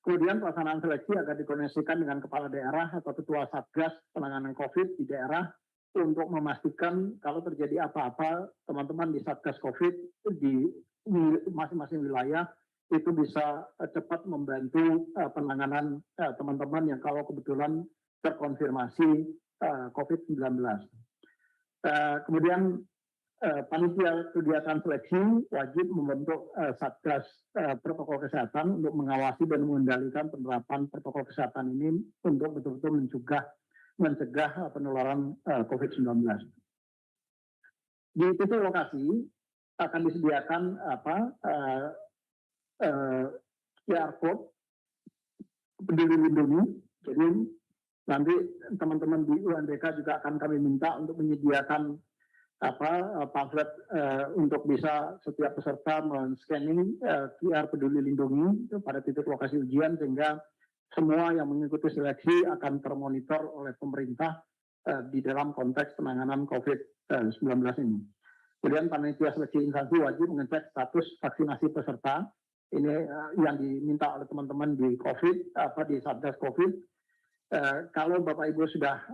kemudian pelaksanaan seleksi akan dikoordinasikan dengan kepala daerah atau ketua Satgas penanganan COVID di daerah untuk memastikan kalau terjadi apa-apa, teman-teman di Satgas COVID di masing-masing wilayah itu bisa cepat membantu penanganan teman-teman yang kalau kebetulan terkonfirmasi COVID-19. Kemudian panitia kegiatan seleksi wajib membentuk Satgas protokol kesehatan untuk mengawasi dan mengendalikan penerapan protokol kesehatan ini untuk betul-betul mencegah penularan COVID-19. Di titik lokasi akan disediakan QR code Peduli Lindungi. Jadi nanti teman-teman di UNBK juga akan kami minta untuk menyediakan pamflet untuk bisa setiap peserta men-scanning QR Peduli Lindungi pada titik lokasi ujian, sehingga semua yang mengikuti seleksi akan termonitor oleh pemerintah di dalam konteks penanganan COVID-19 ini. Kemudian panitia seleksi instansi wajib mengecek status vaksinasi peserta. Ini yang diminta oleh teman-teman di di Satgas COVID. Kalau Bapak Ibu sudah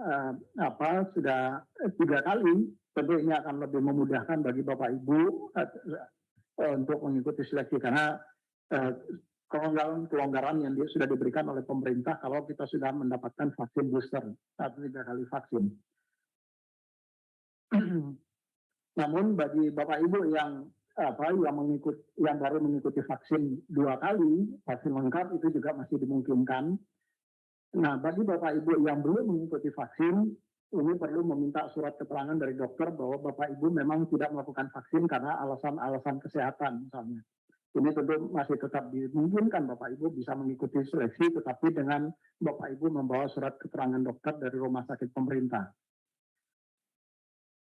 3 kali, tentu ini akan lebih memudahkan bagi Bapak Ibu untuk mengikuti seleksi, karena kelonggaran yang sudah diberikan oleh pemerintah kalau kita sudah mendapatkan vaksin booster atau 3 kali vaksin. Namun bagi Bapak Ibu yang baru mengikuti vaksin 2 kali, vaksin lengkap itu juga masih dimungkinkan. Nah, bagi Bapak Ibu yang belum mengikuti vaksin, ini perlu meminta surat keterangan dari dokter bahwa Bapak Ibu memang tidak melakukan vaksin karena alasan-alasan kesehatan misalnya. Ini tentu masih tetap dimungkinkan Bapak Ibu bisa mengikuti seleksi, tetapi dengan Bapak Ibu membawa surat keterangan dokter dari rumah sakit pemerintah.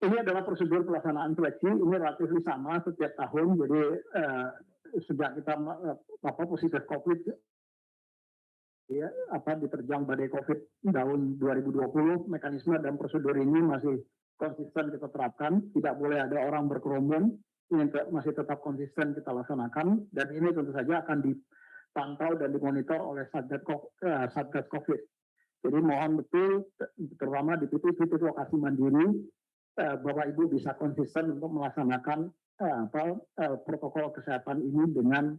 Ini adalah prosedur pelaksanaan seleksi, ini relatif sama setiap tahun, jadi sejak kita positif COVID, ya, diterjang badai COVID tahun 2020, mekanisme dan prosedur ini masih konsisten kita terapkan, tidak boleh ada orang berkerumun, ini masih tetap konsisten kita laksanakan, dan ini tentu saja akan dipantau dan dimonitor oleh Satgas COVID. Jadi mohon betul, terutama di titik-titik lokasi mandiri, Bapak Ibu bisa konsisten untuk melaksanakan protokol kesehatan ini dengan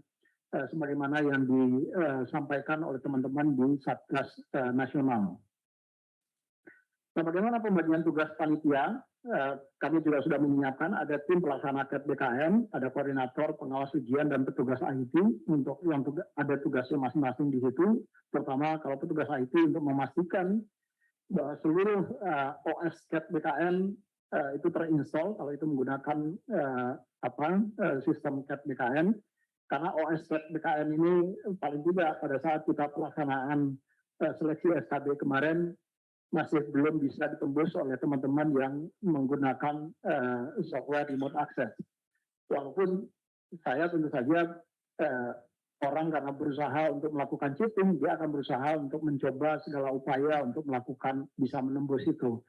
sebagaimana yang disampaikan oleh teman-teman di Satgas Nasional. Nah, bagaimana pembagian tugas panitia? Kami juga sudah menyiapkan ada tim pelaksana KET BKN, ada koordinator, pengawas ujian, dan petugas IT untuk yang ada tugasnya masing-masing di situ. Terutama kalau petugas IT untuk memastikan bahwa seluruh OS KET BKN itu terinstall kalau itu menggunakan sistem KET BKN. Karena OS KET BKN ini paling tidak pada saat kita pelaksanaan seleksi SKB kemarin masih belum bisa ditembus oleh teman-teman yang menggunakan software remote access. Walaupun saya tentu saja orang karena berusaha untuk melakukan cheating, dia akan berusaha untuk mencoba segala upaya untuk melakukan bisa menembus itu.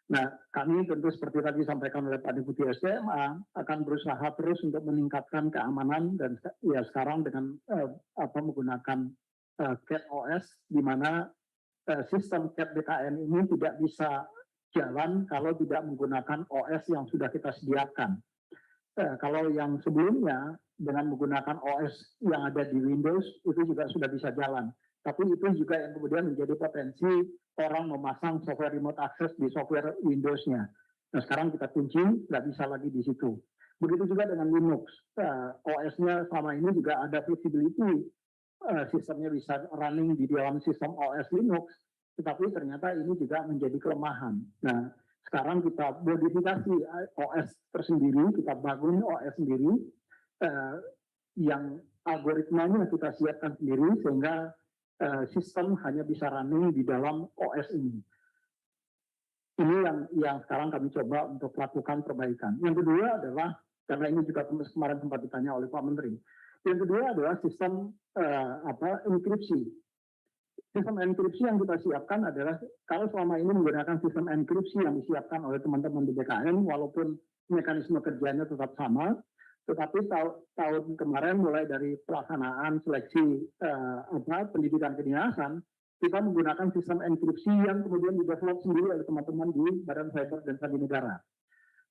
Nah, kami tentu seperti tadi disampaikan oleh Pak Deputi SMA akan berusaha terus untuk meningkatkan keamanan dan ya sekarang dengan menggunakan CAT OS di mana sistem CAT BKN ini tidak bisa jalan kalau tidak menggunakan OS yang sudah kita sediakan. Kalau yang sebelumnya dengan menggunakan OS yang ada di Windows itu juga sudah bisa jalan. Tapi itu juga yang kemudian menjadi potensi orang memasang software remote access di software Windows-nya. Nah, sekarang kita kunci, nggak bisa lagi di situ. Begitu juga dengan Linux. OS-nya selama ini juga ada flexibility. Sistemnya bisa running di dalam sistem OS Linux, tetapi ternyata ini juga menjadi kelemahan. Nah, sekarang kita modifikasi OS tersendiri, kita bangun OS sendiri, yang algoritmanya kita siapkan sendiri, sehingga sistem hanya bisa running di dalam OS ini. Ini yang sekarang kami coba untuk lakukan perbaikan. Yang kedua adalah, karena ini juga kemarin sempat ditanya oleh Pak Menteri, yang kedua adalah sistem enkripsi. Sistem enkripsi yang kita siapkan adalah, kalau selama ini menggunakan sistem enkripsi yang disiapkan oleh teman-teman di BKN, walaupun mekanisme kerjanya tetap sama, tetapi tahun kemarin mulai dari pelaksanaan seleksi pendidikan kedinasan, kita menggunakan sistem enkripsi yang kemudian didevelop sendiri oleh teman-teman di Badan Cyber dan Sandi Negara.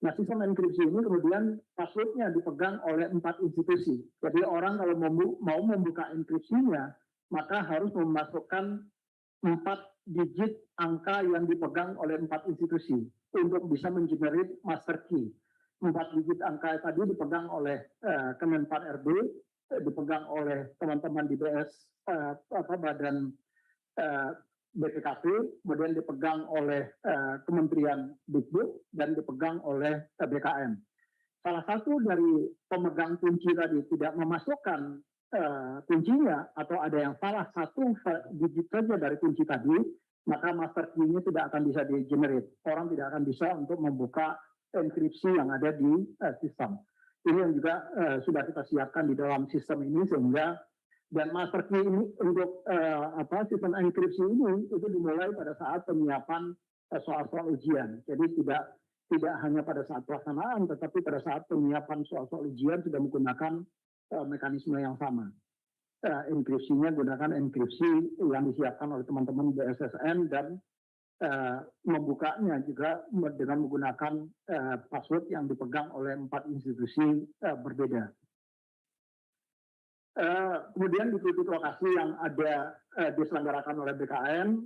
Nah, sistem enkripsi ini kemudian passwordnya dipegang oleh 4 institusi. Jadi orang kalau mau membuka enkripsinya, maka harus memasukkan 4 digit angka yang dipegang oleh 4 institusi untuk bisa mengenerate master key. 4 digit angka tadi dipegang oleh Kemenpan RB, dipegang oleh teman-teman di Badan BPKP, kemudian dipegang oleh Kementerian Dikbud, dan dipegang oleh BKN. Salah satu dari pemegang kunci tadi tidak memasukkan kuncinya, atau ada yang salah satu digit saja dari kunci tadi, maka master key-nya tidak akan bisa di-generate. Orang tidak akan bisa untuk membuka enkripsi yang ada di sistem. Ini yang juga sudah kita siapkan di dalam sistem ini, sehingga dan master key ini untuk sistem enkripsi ini itu dimulai pada saat penyiapan soal-soal ujian. Jadi tidak hanya pada saat pelaksanaan, tetapi pada saat penyiapan soal-soal ujian sudah menggunakan mekanisme yang sama. Enkripsinya gunakan enkripsi yang disiapkan oleh teman-teman BSSN, dan membukanya juga dengan menggunakan password yang dipegang oleh 4 institusi berbeda. Kemudian di titik lokasi yang ada diselenggarakan oleh BKN,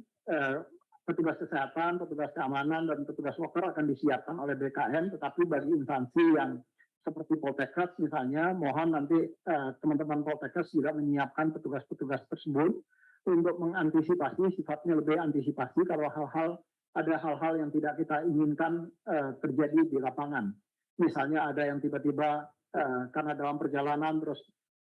petugas kesehatan, petugas keamanan, dan petugas loker akan disiapkan oleh BKN, tetapi bagi instansi yang seperti Poltekkes misalnya, mohon nanti teman-teman Poltekkes juga menyiapkan petugas-petugas tersebut untuk mengantisipasi, sifatnya lebih antisipasi kalau hal-hal ada hal-hal yang tidak kita inginkan terjadi di lapangan. Misalnya ada yang tiba-tiba karena dalam perjalanan terus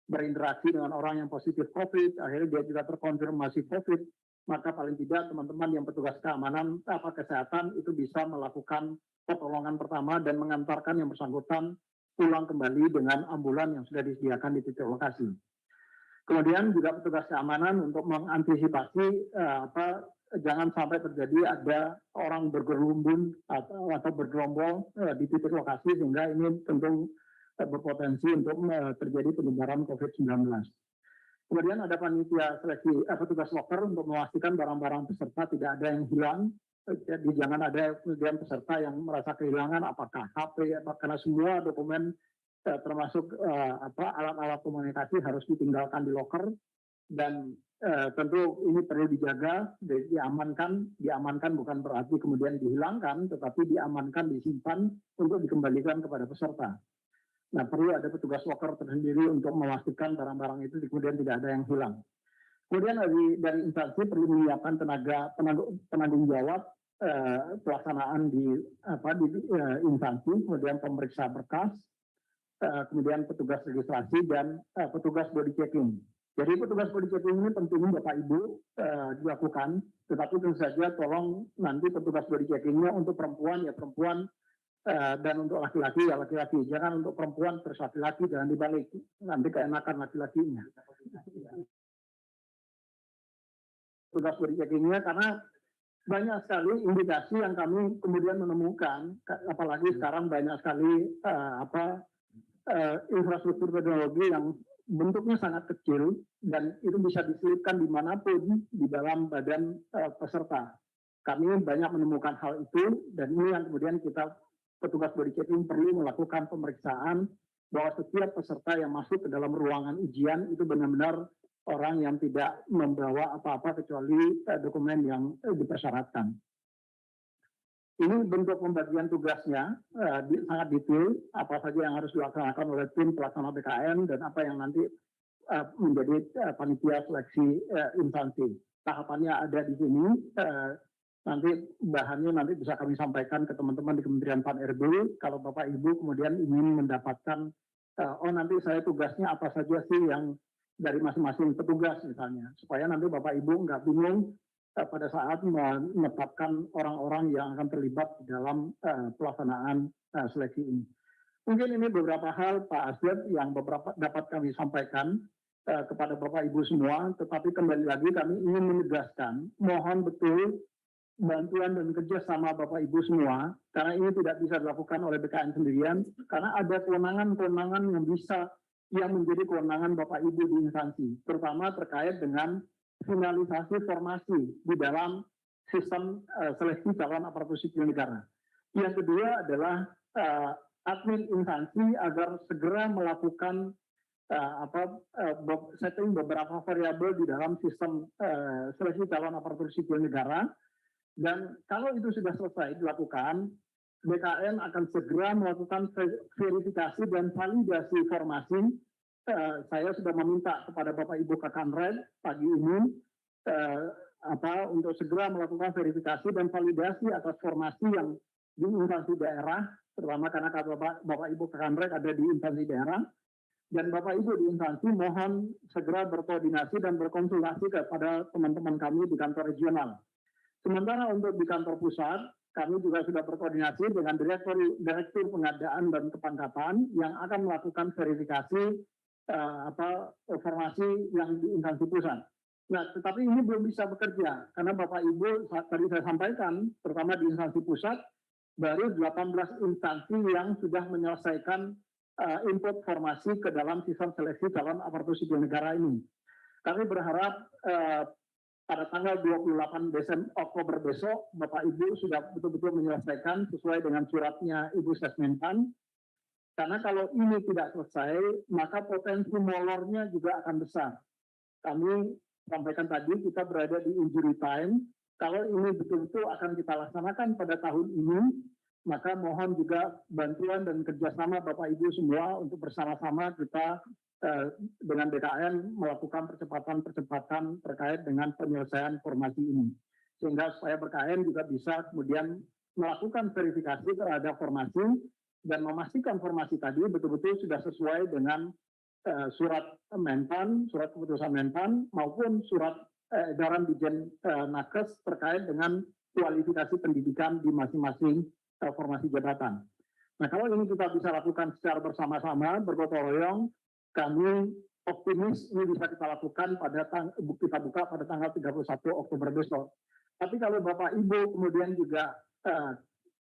berinteraksi dengan orang yang positif COVID, akhirnya dia juga terkonfirmasi COVID, maka paling tidak teman-teman yang petugas keamanan kesehatan itu bisa melakukan pertolongan pertama dan mengantarkan yang bersangkutan pulang kembali dengan ambulan yang sudah disediakan di titik lokasi. Kemudian juga petugas keamanan untuk mengantisipasi jangan sampai terjadi ada orang bergerumbun atau bergerombol di titik lokasi sehingga ini tentu berpotensi untuk terjadi penyebaran COVID-19. Kemudian ada panitia seleksi petugas loker untuk memastikan barang-barang peserta tidak ada yang hilang. Jadi jangan ada kemudian peserta yang merasa kehilangan apakah HP, karena semua dokumen termasuk alat-alat komunikasi harus ditinggalkan di loker dan tentu ini perlu dijaga, diamankan bukan berarti kemudian dihilangkan, tetapi diamankan, disimpan untuk dikembalikan kepada peserta. Nah, perlu ada petugas loker tersendiri untuk memastikan barang-barang itu kemudian tidak ada yang hilang. Kemudian dari instansi perlu menyiapkan penanggung jawab pelaksanaan di instansi, kemudian pemeriksa berkas, kemudian petugas registrasi dan petugas body checking. Jadi petugas body checking ini penting Bapak Ibu dilakukan, tetapi tentu saja tolong nanti petugas body checkingnya untuk perempuan ya perempuan, dan untuk laki-laki ya laki-laki. Jangan untuk perempuan terus laki-laki, jangan dibalik, nanti keenakan laki-lakinya. Tugas body checkingnya karena banyak sekali indikasi yang kami kemudian menemukan, apalagi sekarang banyak sekali infrastruktur teknologi yang bentuknya sangat kecil dan itu bisa diselipkan dimanapun di dalam badan peserta. Kami banyak menemukan hal itu dan ini yang kemudian kita petugas body checking perlu melakukan pemeriksaan bahwa setiap peserta yang masuk ke dalam ruangan ujian itu benar-benar orang yang tidak membawa apa-apa kecuali dokumen yang dipersyaratkan. Ini bentuk pembagian tugasnya sangat detail, apa saja yang harus dilaksanakan oleh tim pelaksana BKN dan apa yang nanti menjadi panitia seleksi instansi. Tahapannya ada di sini. Nanti bahannya nanti bisa kami sampaikan ke teman-teman di Kementerian Pan-RB. Kalau Bapak Ibu kemudian ingin mendapatkan, nanti saya tugasnya apa saja sih yang dari masing-masing petugas misalnya, supaya nanti Bapak Ibu nggak bingung pada saat menetapkan orang-orang yang akan terlibat dalam pelaksanaan seleksi ini. Mungkin ini beberapa hal Pak Asdep yang beberapa dapat kami sampaikan kepada Bapak Ibu semua, tetapi kembali lagi kami ingin menegaskan, mohon betul bantuan dan kerjasama Bapak Ibu semua, karena ini tidak bisa dilakukan oleh BKN sendirian, karena ada kewenangan-kewenangan yang menjadi kewenangan Bapak Ibu di instansi, terutama terkait dengan finalisasi formasi di dalam sistem seleksi calon aparatur sipil negara. Yang kedua adalah admin instansi agar segera melakukan setting beberapa variabel di dalam sistem seleksi calon aparatur sipil negara. Dan kalau itu sudah selesai dilakukan, BKN akan segera melakukan verifikasi dan validasi formasi. Saya sudah meminta kepada Bapak Ibu Kakanred pagi ini untuk segera melakukan verifikasi dan validasi atas formasi yang di instansi daerah, terutama karena Bapak Ibu Kakanred ada di instansi daerah. Dan Bapak Ibu di instansi mohon segera berkoordinasi dan berkonsultasi kepada teman-teman kami di kantor regional. Sementara untuk di kantor pusat, kami juga sudah berkoordinasi dengan Direktur Pengadaan dan Kepangkatan yang akan melakukan verifikasi formasi yang di instansi pusat. Nah, tetapi ini belum bisa bekerja karena Bapak Ibu tadi saya sampaikan, terutama di instansi pusat, baru 18 instansi yang sudah menyelesaikan input formasi ke dalam sistem seleksi calon aparatur sipil negara ini. Kami berharap pada tanggal 28 Oktober besok, Bapak Ibu sudah betul-betul menyelesaikan sesuai dengan suratnya Ibu Sesmentan. Karena kalau ini tidak selesai, maka potensi molornya juga akan besar. Kami sampaikan tadi, kita berada di injury time. Kalau ini betul-betul akan kita laksanakan pada tahun ini, maka mohon juga bantuan dan kerjasama Bapak Ibu semua untuk bersama-sama kita dengan BKN melakukan percepatan-percepatan terkait dengan penyelesaian formasi ini. sehingga supaya BKN juga bisa kemudian melakukan verifikasi terhadap formasi dan memastikan formasi tadi betul-betul sudah sesuai dengan surat Menpan, surat keputusan Menpan maupun surat edaran Dirjen Nakes terkait dengan kualifikasi pendidikan di masing-masing formasi jabatan. Nah, kalau ini kita bisa lakukan secara bersama-sama, bergotong royong, kami optimis ini bisa kita lakukan kita buka pada tanggal 31 Oktober besok. Tapi kalau Bapak Ibu kemudian juga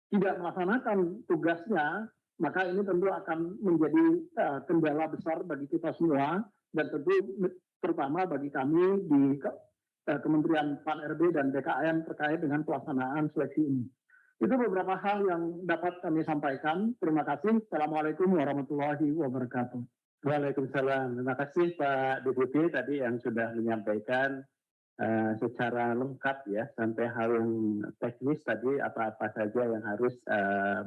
tidak melaksanakan tugasnya, maka ini tentu akan menjadi kendala besar bagi kita semua dan tentu terutama bagi kami di Kementerian PAN-RB dan BKN terkait dengan pelaksanaan seleksi ini. Itu beberapa hal yang dapat kami sampaikan. Terima kasih. Assalamualaikum warahmatullahi wabarakatuh. Waalaikumsalam. Terima kasih Pak Deputi tadi yang sudah menyampaikan secara lengkap ya sampai hal yang teknis tadi apa-apa saja yang harus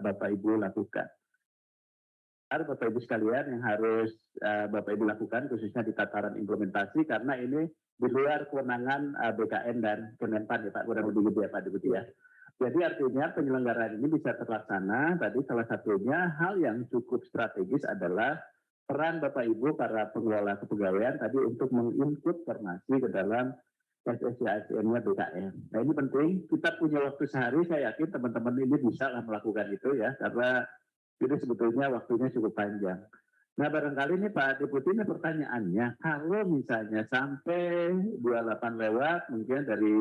Bapak Ibu lakukan. Ada Bapak Ibu sekalian yang harus Bapak Ibu lakukan khususnya di tataran implementasi karena ini di luar kewenangan BKN dan Kemenpan ya Pak, kurang lebih gitu ya Pak Deputi ya. Jadi artinya penyelenggaraan ini bisa terlaksana. Tadi salah satunya hal yang cukup strategis adalah peran Bapak Ibu para pengelola kepegawaian tadi untuk menginput formasi ke dalam SSC-ASN-nya BKN. Nah ini penting, kita punya waktu sehari, saya yakin teman-teman ini bisa lah melakukan itu ya, karena ini sebetulnya waktunya cukup panjang. Nah barangkali ini Pak Deputi ini pertanyaannya, kalau misalnya sampai 28 lewat, mungkin dari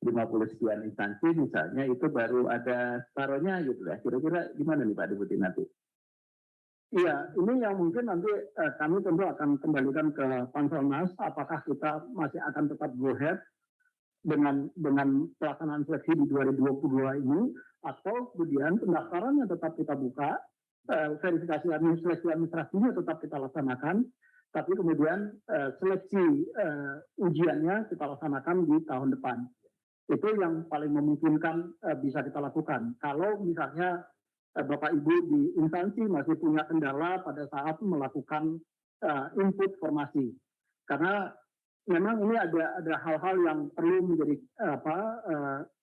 50 sekian instansi misalnya itu baru ada separohnya gitu ya. Kira-kira gimana nih Pak Deputi nanti? Iya, ini yang mungkin nanti kami tentu akan kembalikan ke Panselnas apakah kita masih akan tetap go ahead dengan pelaksanaan seleksi di 2022 ini atau kemudian pendaftarannya tetap kita buka, verifikasi administrasinya tetap kita laksanakan, tapi kemudian seleksi ujiannya kita laksanakan di tahun depan. Itu yang paling memungkinkan bisa kita lakukan. Kalau misalnya Bapak Ibu di instansi masih punya kendala pada saat melakukan input formasi, karena memang ini ada hal-hal yang perlu menjadi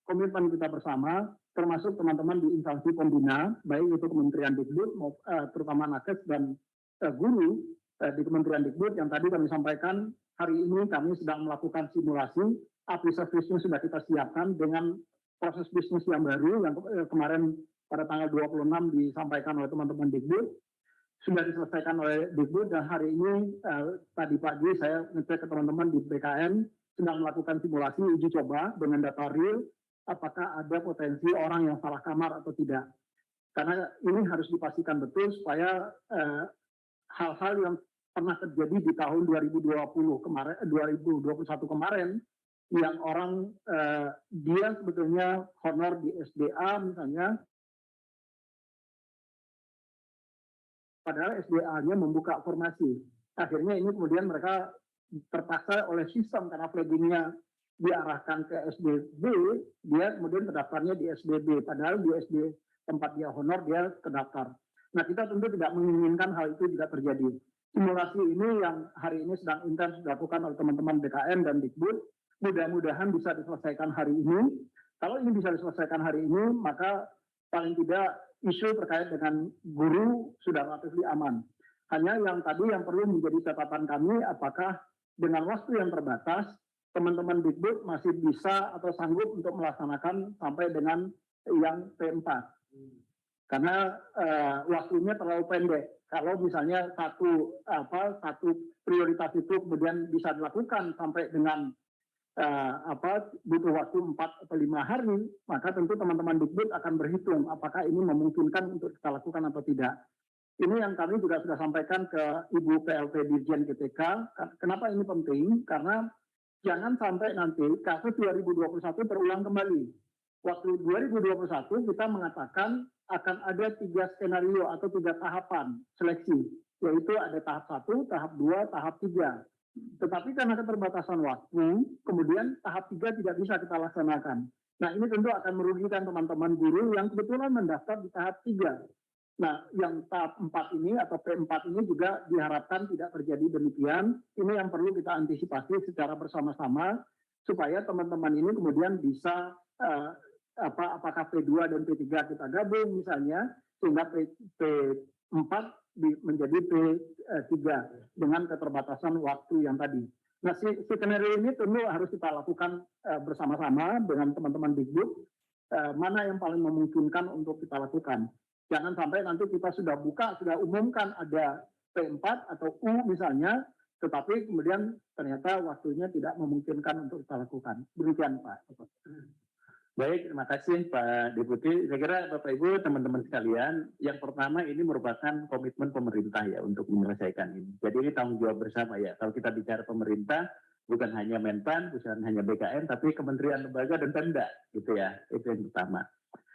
komitmen kita bersama, termasuk teman-teman di instansi pembina, baik itu Kementerian Dikbud, terutama Nakes dan guru di Kementerian Dikbud yang tadi kami sampaikan. Hari ini kami sedang melakukan simulasi, aplikasi bisnis sudah kita siapkan dengan proses bisnis yang baru yang kemarin pada tanggal 26 disampaikan oleh teman-teman Dikbud, sudah diselesaikan oleh Dikbud dan hari ini tadi pagi saya ngecek ke teman-teman di BKN sedang melakukan simulasi uji coba dengan data real apakah ada potensi orang yang salah kamar atau tidak. Karena ini harus dipastikan betul supaya hal-hal yang pernah terjadi di tahun 2021 kemarin yang orang dia sebetulnya honor di SDA misalnya, padahal SDA-nya membuka formasi. Akhirnya ini kemudian mereka terpaksa oleh sistem karena flaggingnya diarahkan ke SDB, dia kemudian terdaftarnya di SDB, padahal di SD tempat dia honor dia terdaftar. Nah kita tentu tidak menginginkan hal itu juga terjadi. Simulasi ini yang hari ini sedang intens dilakukan oleh teman-teman BKN dan Dikbud, mudah-mudahan bisa diselesaikan hari ini. Kalau ini bisa diselesaikan hari ini, maka paling tidak isu terkait dengan guru sudah relatif aman. Hanya yang tadi yang perlu menjadi catatan kami, apakah dengan waktu yang terbatas, teman-teman Dikbud masih bisa atau sanggup untuk melaksanakan sampai dengan yang P4. Karena waktunya terlalu pendek. Kalau misalnya satu prioritas itu kemudian bisa dilakukan sampai dengan butuh waktu 4 atau 5 hari, maka tentu teman-teman Dikbud akan berhitung apakah ini memungkinkan untuk kita lakukan atau tidak. Ini yang kami juga sudah sampaikan ke Ibu PLT Dirjen GTK. Kenapa ini penting? Karena jangan sampai nanti kasus 2021 terulang kembali. Waktu 2021 kita mengatakan akan ada 3 skenario atau 3 tahapan seleksi, yaitu ada tahap 1, tahap 2, tahap 3. Tetapi karena keterbatasan waktu, kemudian tahap 3 tidak bisa kita laksanakan. Nah ini tentu akan merugikan teman-teman guru yang kebetulan mendaftar di tahap 3. Nah yang tahap 4 ini atau P4 ini juga diharapkan tidak terjadi demikian. Ini yang perlu kita antisipasi secara bersama-sama. supaya teman-teman ini kemudian bisa apakah P2 dan P3 kita gabung misalnya, sehingga P4 menjadi P3 dengan keterbatasan waktu yang tadi. Nah, skenario ini tentu harus kita lakukan bersama-sama dengan teman-teman Dikbud, mana yang paling memungkinkan untuk kita lakukan. Jangan sampai nanti kita sudah buka, sudah umumkan ada P4 atau U misalnya, tetapi kemudian ternyata waktunya tidak memungkinkan untuk kita lakukan. Demikian Pak. Baik, terima kasih Pak Deputi. Saya kira Bapak Ibu, teman-teman sekalian, yang pertama ini merupakan komitmen pemerintah ya untuk menyelesaikan ini. Jadi ini tanggung jawab bersama ya. Kalau kita bicara pemerintah, bukan hanya Menpan, bukan hanya BKN, tapi kementerian, lembaga, dan Pemda, gitu ya. Itu yang pertama.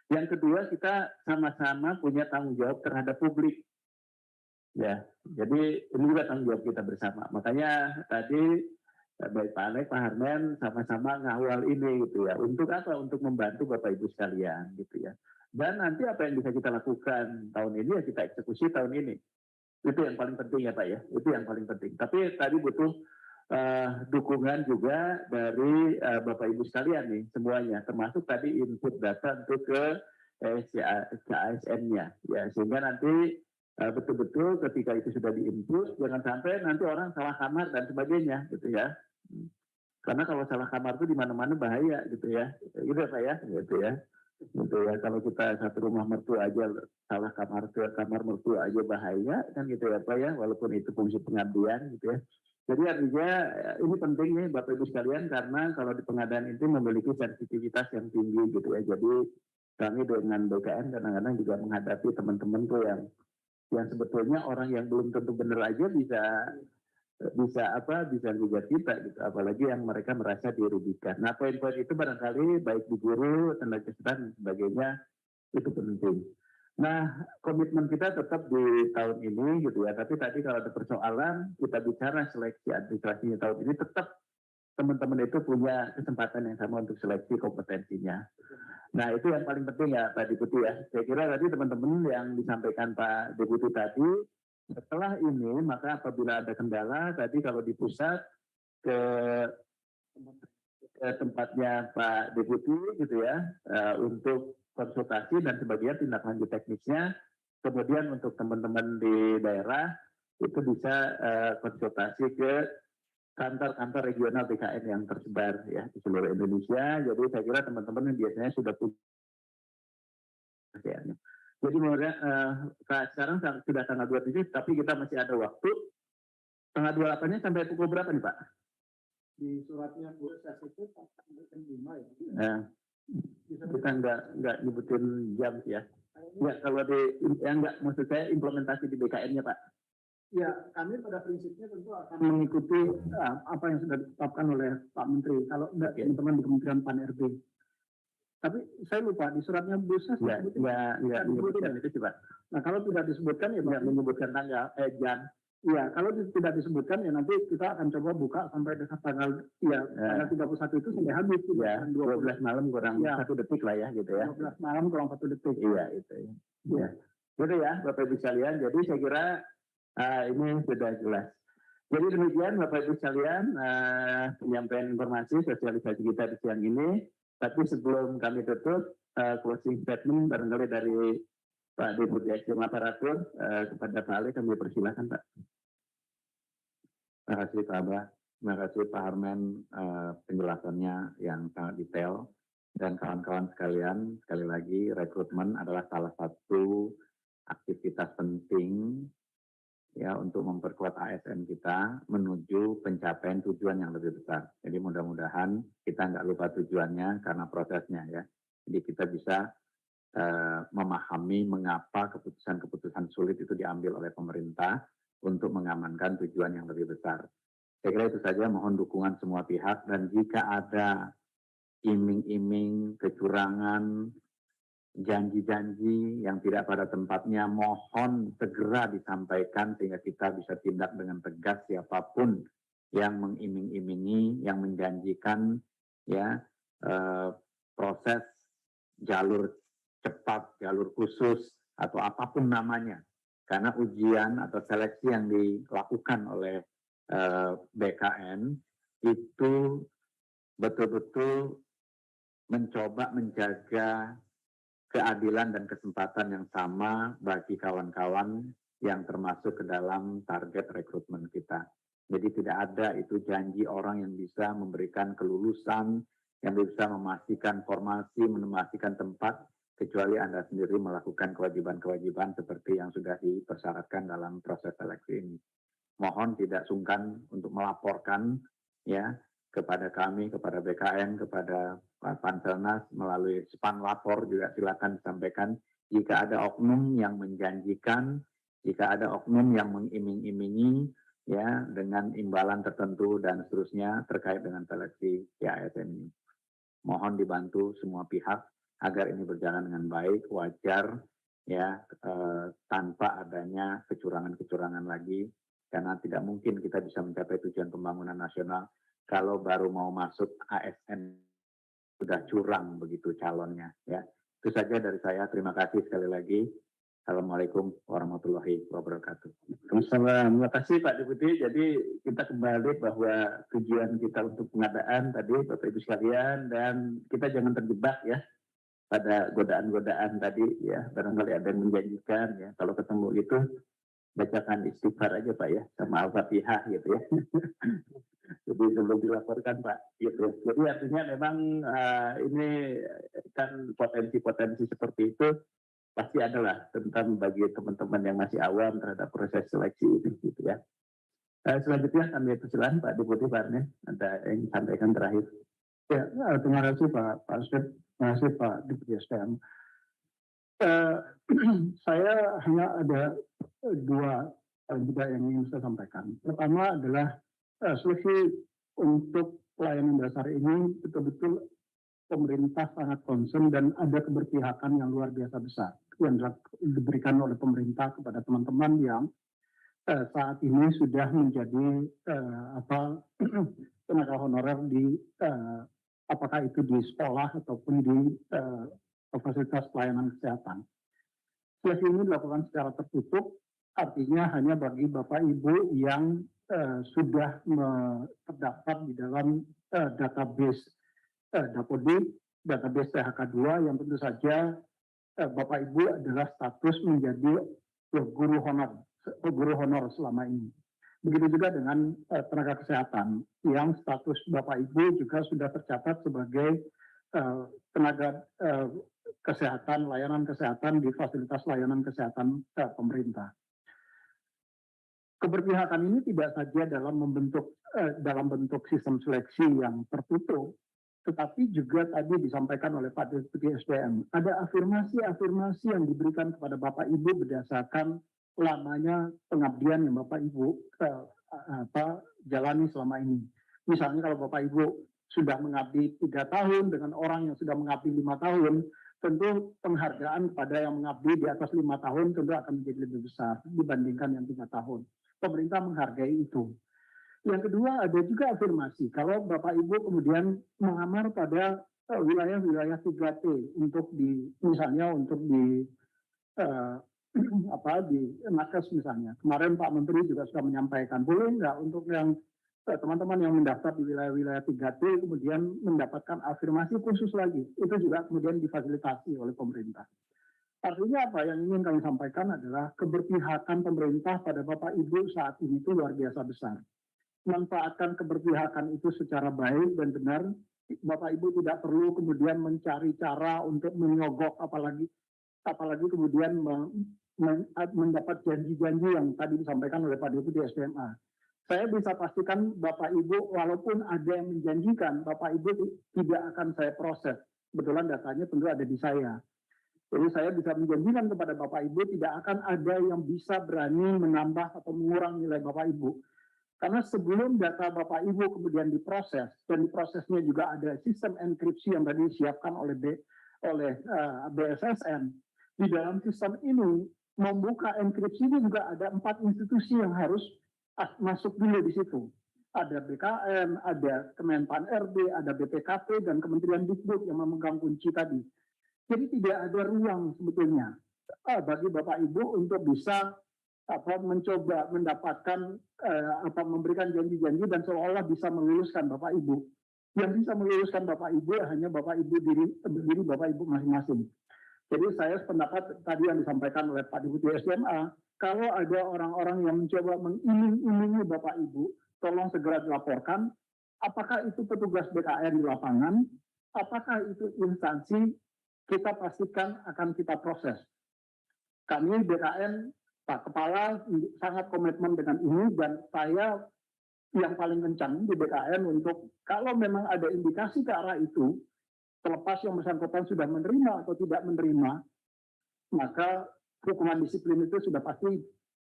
Yang kedua, kita sama-sama punya tanggung jawab terhadap publik. Ya, jadi ini juga tanggung jawab kita bersama. Makanya tadi baik Pak Alex, Pak Harmen sama-sama ngawal ini gitu ya. Untuk apa? Untuk membantu Bapak Ibu sekalian gitu ya. Dan nanti apa yang bisa kita lakukan tahun ini ya kita eksekusi tahun ini. Itu yang paling penting ya Pak ya. Itu yang paling penting. Tapi tadi butuh dukungan juga dari Bapak Ibu sekalian nih semuanya. Termasuk tadi input data untuk ke CASN-nya. Ya, sehingga nanti betul-betul ketika itu sudah diinput, jangan sampai nanti orang salah kamar dan sebagainya gitu ya. Karena kalau salah kamar itu di mana-mana bahaya gitu ya. Gitu ya Pak ya, gitu ya. Gitu ya, kalau kita satu rumah mertua aja salah kamar mertua aja bahaya kan gitu ya Pak ya, walaupun itu fungsi pengabdian gitu ya. Jadi artinya ini penting nih Bapak Ibu sekalian, karena kalau di pengadaan itu memiliki sensitivitas yang tinggi gitu ya. Jadi kami dengan BKN kadang-kadang juga menghadapi teman-teman tuh yang sebetulnya orang yang belum tentu benar aja bisa gugat kita gitu, apalagi yang mereka merasa dirugikan. Nah, poin-poin itu barangkali baik di guru, tenaga kesehatan dan sebagainya itu penting. Nah, komitmen kita tetap di tahun ini gitu ya. Tapi tadi kalau ada persoalan, kita bicara seleksi administrasinya tahun ini, tetap teman-teman itu punya kesempatan yang sama untuk seleksi kompetensinya. Nah, itu yang paling penting ya Pak Deputi ya. Saya kira tadi teman-teman yang disampaikan Pak Deputi tadi, setelah ini maka apabila ada kendala tadi kalau di pusat ke tempatnya Pak Deputi gitu ya, untuk konsultasi dan sebagainya, tindak lanjut teknisnya. Kemudian untuk teman-teman di daerah itu bisa konsultasi ke kantor-kantor regional BKN yang tersebar ya di seluruh Indonesia. Jadi saya kira teman-teman yang biasanya sudah punya. Jadi sekarang sudah tanggal 27, tapi kita masih ada waktu. Tanggal 28-nya sampai pukul berapa nih Pak? Di suratnya Bu Ses itu sampai jam 5 ya. Nah, kita nggak nyebutin jam ya. Ya kalau maksud saya implementasi di BKN-nya Pak. Ya, kami pada prinsipnya tentu akan mengikuti apa yang sudah ditetapkan oleh Pak Menteri. Kalau enggak teman-teman di Kementerian Pan-RB. Tapi saya lupa di suratnya Bu Ses nggak menyebutkan itu sih Pak. Nah, kalau tidak disebutkan ya nggak menyebutkan tanggal jam. Iya, kalau tidak disebutkan ya nanti kita akan coba buka sampai dekat tanggal 31 itu sampai habis. Ya, 12 malam kurang 1 detik lah ya gitu ya. 12 malam kurang 1 detik. Iya, itu ya. Ya. Gitu ya Bapak Ibu sekalian. Jadi saya kira ini sudah jelas. Jadi demikian Bapak Ibu sekalian penyampaian informasi sosialisasi kita di siang ini. Tapi sebelum kami tutup, closing statement barangkali dari Pak Deputi Eksekutif Aparatur kepada Pak Ali, kami persilakan Pak. Terima kasih Pak Abah, terima kasih Pak Harmen penjelasannya yang sangat detail. Dan kawan-kawan sekalian, sekali lagi rekrutmen adalah salah satu aktivitas penting ya untuk memperkuat ASN kita menuju pencapaian tujuan yang lebih besar. Jadi mudah-mudahan kita nggak lupa tujuannya karena prosesnya ya. Jadi kita bisa memahami mengapa keputusan-keputusan sulit itu diambil oleh pemerintah untuk mengamankan tujuan yang lebih besar. Saya kira itu saja, mohon dukungan semua pihak, dan jika ada iming-iming, kecurangan, janji-janji yang tidak pada tempatnya, mohon segera disampaikan sehingga kita bisa tindak dengan tegas siapapun yang mengiming-imingi, yang menjanjikan ya proses jalur cepat, jalur khusus atau apapun namanya. Karena ujian atau seleksi yang dilakukan oleh BKN itu betul-betul mencoba menjaga keadilan dan kesempatan yang sama bagi kawan-kawan yang termasuk ke dalam target rekrutmen kita. Jadi tidak ada itu janji orang yang bisa memberikan kelulusan, yang bisa memastikan formasi, memastikan tempat, kecuali Anda sendiri melakukan kewajiban-kewajiban seperti yang sudah dipersyaratkan dalam proses seleksi ini. Mohon tidak sungkan untuk melaporkan ya kepada kami, kepada BKN, kepada Panselnas melalui span lapor juga silakan disampaikan jika ada oknum yang menjanjikan, jika ada oknum yang mengiming-imingi ya dengan imbalan tertentu dan seterusnya terkait dengan seleksi ASN ini. Mohon dibantu semua pihak agar ini berjalan dengan baik, wajar ya tanpa adanya kecurangan-kecurangan lagi, karena tidak mungkin kita bisa mencapai tujuan pembangunan nasional kalau baru mau masuk ASN sudah curang begitu calonnya ya. Itu saja dari saya. Terima kasih sekali lagi. Assalamualaikum warahmatullahi wabarakatuh. Terima kasih Pak Deputi. Jadi kita kembali bahwa tujuan kita untuk pengadaan tadi Bapak Ibu sekalian, dan kita jangan terjebak ya pada godaan-godaan tadi ya. Barangkali ada yang menjanjikan ya, kalau ketemu itu bacakan istighfar aja Pak ya, sama Al-Fatihah gitu ya. Jadi sebelum dilaporkan Pak gitu. Jadi artinya memang ini kan potensi-potensi seperti itu pasti adalah tentang bagi teman-teman yang masih awam terhadap proses seleksi itu gitu ya. Selanjutnya kami persilakan Pak Deputi Pak Arne, ada yang disampaikan terakhir. Ya, terima kasih Pak Asep, terima kasih Pak Deputi SDM. Saya hanya ada dua juga yang ingin saya sampaikan. Pertama adalah seleksi untuk pelayanan dasar ini betul-betul pemerintah sangat concern dan ada keberpihakan yang luar biasa besar yang diberikan oleh pemerintah kepada teman-teman yang saat ini sudah menjadi tenaga honorer di apakah itu di sekolah ataupun di fasilitas pelayanan kesehatan. Seleksi ini dilakukan secara tertutup, artinya hanya bagi Bapak Ibu yang sudah terdaftar di dalam database Dapodi, database THK2 yang tentu saja Bapak Ibu adalah status menjadi guru honor selama ini. Begitu juga dengan tenaga kesehatan yang status Bapak Ibu juga sudah tercatat sebagai tenaga kesehatan, layanan kesehatan di fasilitas layanan kesehatan pemerintah. Keberpihakan ini tidak saja dalam bentuk sistem seleksi yang tertutup, tetapi juga tadi disampaikan oleh Pak Deputi SDM, ada afirmasi-afirmasi yang diberikan kepada Bapak Ibu berdasarkan lamanya pengabdian yang Bapak Ibu jalani selama ini. Misalnya kalau Bapak Ibu sudah mengabdi 3 tahun dengan orang yang sudah mengabdi 5 tahun, tentu penghargaan kepada yang mengabdi di atas 5 tahun tentu akan menjadi lebih besar dibandingkan yang 3 tahun. Pemerintah menghargai itu. Yang kedua, ada juga afirmasi kalau Bapak Ibu kemudian mengamar pada wilayah-wilayah 3T untuk misalnya untuk di nakes misalnya. Kemarin Pak Menteri juga sudah menyampaikan, boleh nggak untuk yang teman-teman yang mendaftar di wilayah-wilayah 3T kemudian mendapatkan afirmasi khusus lagi. Itu juga kemudian difasilitasi oleh pemerintah. Artinya apa yang ingin kami sampaikan adalah keberpihakan pemerintah pada Bapak Ibu saat ini itu luar biasa besar. Manfaatkan keberpihakan itu secara baik dan benar. Bapak Ibu tidak perlu kemudian mencari cara untuk menyogok apalagi kemudian mendapat janji-janji yang tadi disampaikan oleh Pak Deputi SMA. Saya bisa pastikan Bapak Ibu walaupun ada yang menjanjikan, Bapak Ibu tidak akan saya proses. Kebetulan datanya tentu ada di saya. Jadi saya bisa menjanjikan kepada Bapak Ibu tidak akan ada yang bisa berani menambah atau mengurangi nilai Bapak Ibu. Karena sebelum data Bapak Ibu kemudian diproses, dan diprosesnya juga ada sistem enkripsi yang tadi disiapkan oleh BSSN. Di dalam sistem ini, membuka enkripsi ini juga ada 4 institusi yang harus masuk dulu di situ. Ada BKN, ada Kemenpan RB, ada BPKP, dan Kementerian Dikbud yang memegang kunci tadi. Jadi tidak ada ruang sebetulnya bagi Bapak Ibu untuk bisa mencoba mendapatkan memberikan janji-janji dan seolah-olah bisa meluluskan Bapak Ibu. Yang bisa meluluskan Bapak Ibu hanya Bapak Ibu diri Bapak Ibu masing-masing. Jadi saya sependapat tadi yang disampaikan oleh Pak Deputi SMA, kalau ada orang-orang yang mencoba mengiming-imingi Bapak Ibu, tolong segera dilaporkan. Apakah itu petugas BKN di lapangan, apakah itu instansi, kita pastikan akan kita proses. Kami BKN, Pak Kepala sangat komitmen dengan ini, dan saya yang paling kencang di BKN untuk kalau memang ada indikasi ke arah itu, terlepas yang bersangkutan sudah menerima atau tidak menerima, maka hukuman disiplin itu sudah pasti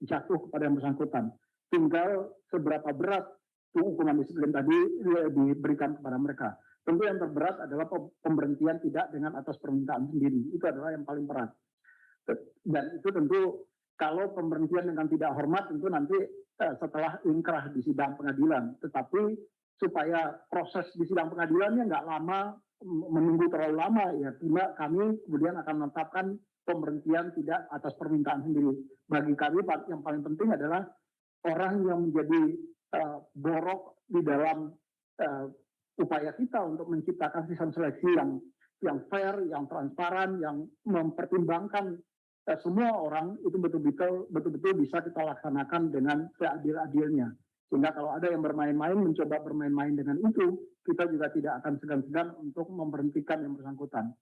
jatuh kepada yang bersangkutan. Tinggal seberapa berat hukuman disiplin tadi diberikan kepada mereka. Tentu yang terberat adalah pemberhentian tidak dengan atas permintaan sendiri. Itu adalah yang paling berat. Dan itu tentu kalau pemberhentian dengan tidak hormat tentu nanti setelah inkrah di sidang pengadilan. Tetapi supaya proses di sidang pengadilannya nggak lama, menunggu terlalu lama, ya kami kemudian akan menetapkan pemberhentian tidak atas permintaan sendiri. Bagi kami yang paling penting adalah orang yang menjadi borok di dalam upaya kita untuk menciptakan sistem seleksi yang fair, yang transparan, yang mempertimbangkan semua orang itu betul-betul bisa kita laksanakan dengan seadil-adilnya. Sehingga kalau ada yang bermain-main, mencoba bermain-main dengan itu, kita juga tidak akan segan-segan untuk memberhentikan yang bersangkutan.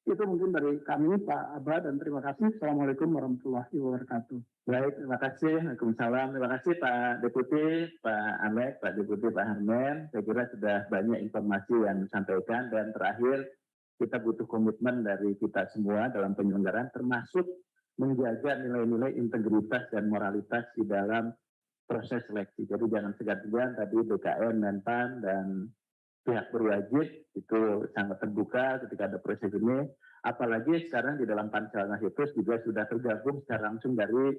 Itu mungkin dari kami, Pak Aba, dan terima kasih. Assalamualaikum warahmatullahi wabarakatuh. Baik, terima kasih. Waalaikumsalam. Terima kasih Pak Deputi, Pak Amek, Pak Deputi, Pak Harmen. Saya kira sudah banyak informasi yang disampaikan, dan terakhir kita butuh komitmen dari kita semua dalam penyelenggaraan, termasuk menjaga nilai-nilai integritas dan moralitas di dalam proses seleksi. Jadi jangan segan-segan tadi BKN, Menpan, dan pihak berwajib itu sangat terbuka ketika ada proses ini. Apalagi sekarang di dalam Panselnas itu juga sudah tergabung secara langsung dari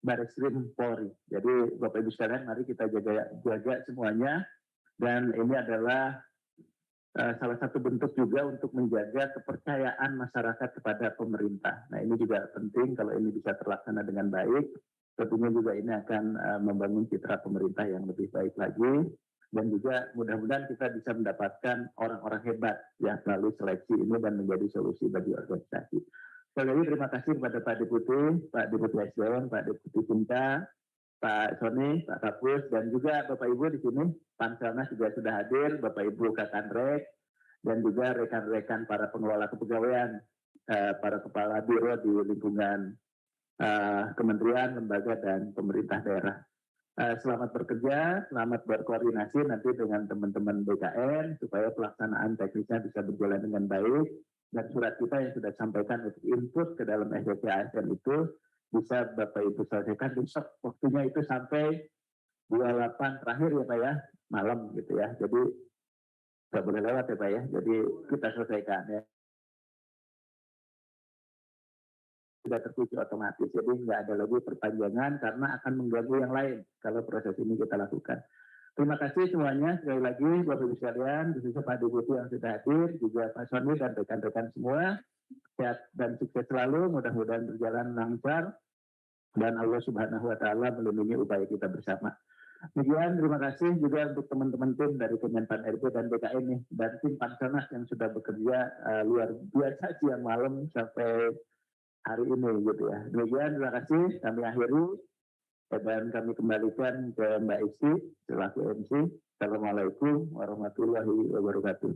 Bareskrim Polri. Jadi Bapak Ibu sekalian, mari kita jaga semuanya. Dan ini adalah salah satu bentuk juga untuk menjaga kepercayaan masyarakat kepada pemerintah. Nah ini juga penting kalau ini bisa terlaksana dengan baik. Tentunya juga ini akan membangun citra pemerintah yang lebih baik lagi. Dan juga mudah-mudahan kita bisa mendapatkan orang-orang hebat yang melalui seleksi ini dan menjadi solusi bagi organisasi. Sekali lagi terima kasih kepada Pak Deputi, Pak Deputi SDM, Pak Deputi Cinta, Pak Sony, Pak Kapus, dan juga Bapak Ibu di sini. Panselnas juga sudah hadir, Bapak Ibu Kakanrek, dan juga rekan-rekan para pengelola kepegawaian, para kepala biro di lingkungan kementerian, lembaga, dan pemerintah daerah. Selamat bekerja, selamat berkoordinasi nanti dengan teman-teman BKN supaya pelaksanaan teknisnya bisa berjalan dengan baik, dan surat kita yang sudah sampaikan untuk input ke dalam SDT ASN itu bisa Bapak Ibu selesaikan besok, waktunya itu sampai 28 terakhir ya Pak ya, malam gitu ya, jadi nggak boleh lewat ya Pak ya, jadi kita selesaikan ya. Sudah terkunci otomatis, jadi nggak ada lagi perpanjangan karena akan mengganggu yang lain kalau proses ini kita lakukan. Terima kasih semuanya, sekali lagi Bapak Ibu sekalian, khususnya Pak Deputi yang sudah hadir, juga Pak Sony dan rekan-rekan semua, sehat dan sukses selalu, mudah-mudahan berjalan lancar, dan Allah Subhanahu Wa Taala melindungi upaya kita bersama. Demikian, terima kasih juga untuk teman-teman tim dari Kemenpan RB dan BKN nih, dan tim Panselnas yang sudah bekerja luar biasa siang malam sampai hari ini gitu ya. Demikian, terima kasih. Kami akhiri dan kami kembalikan ke Mbak Isi selaku MC. Assalamualaikum warahmatullahi wabarakatuh.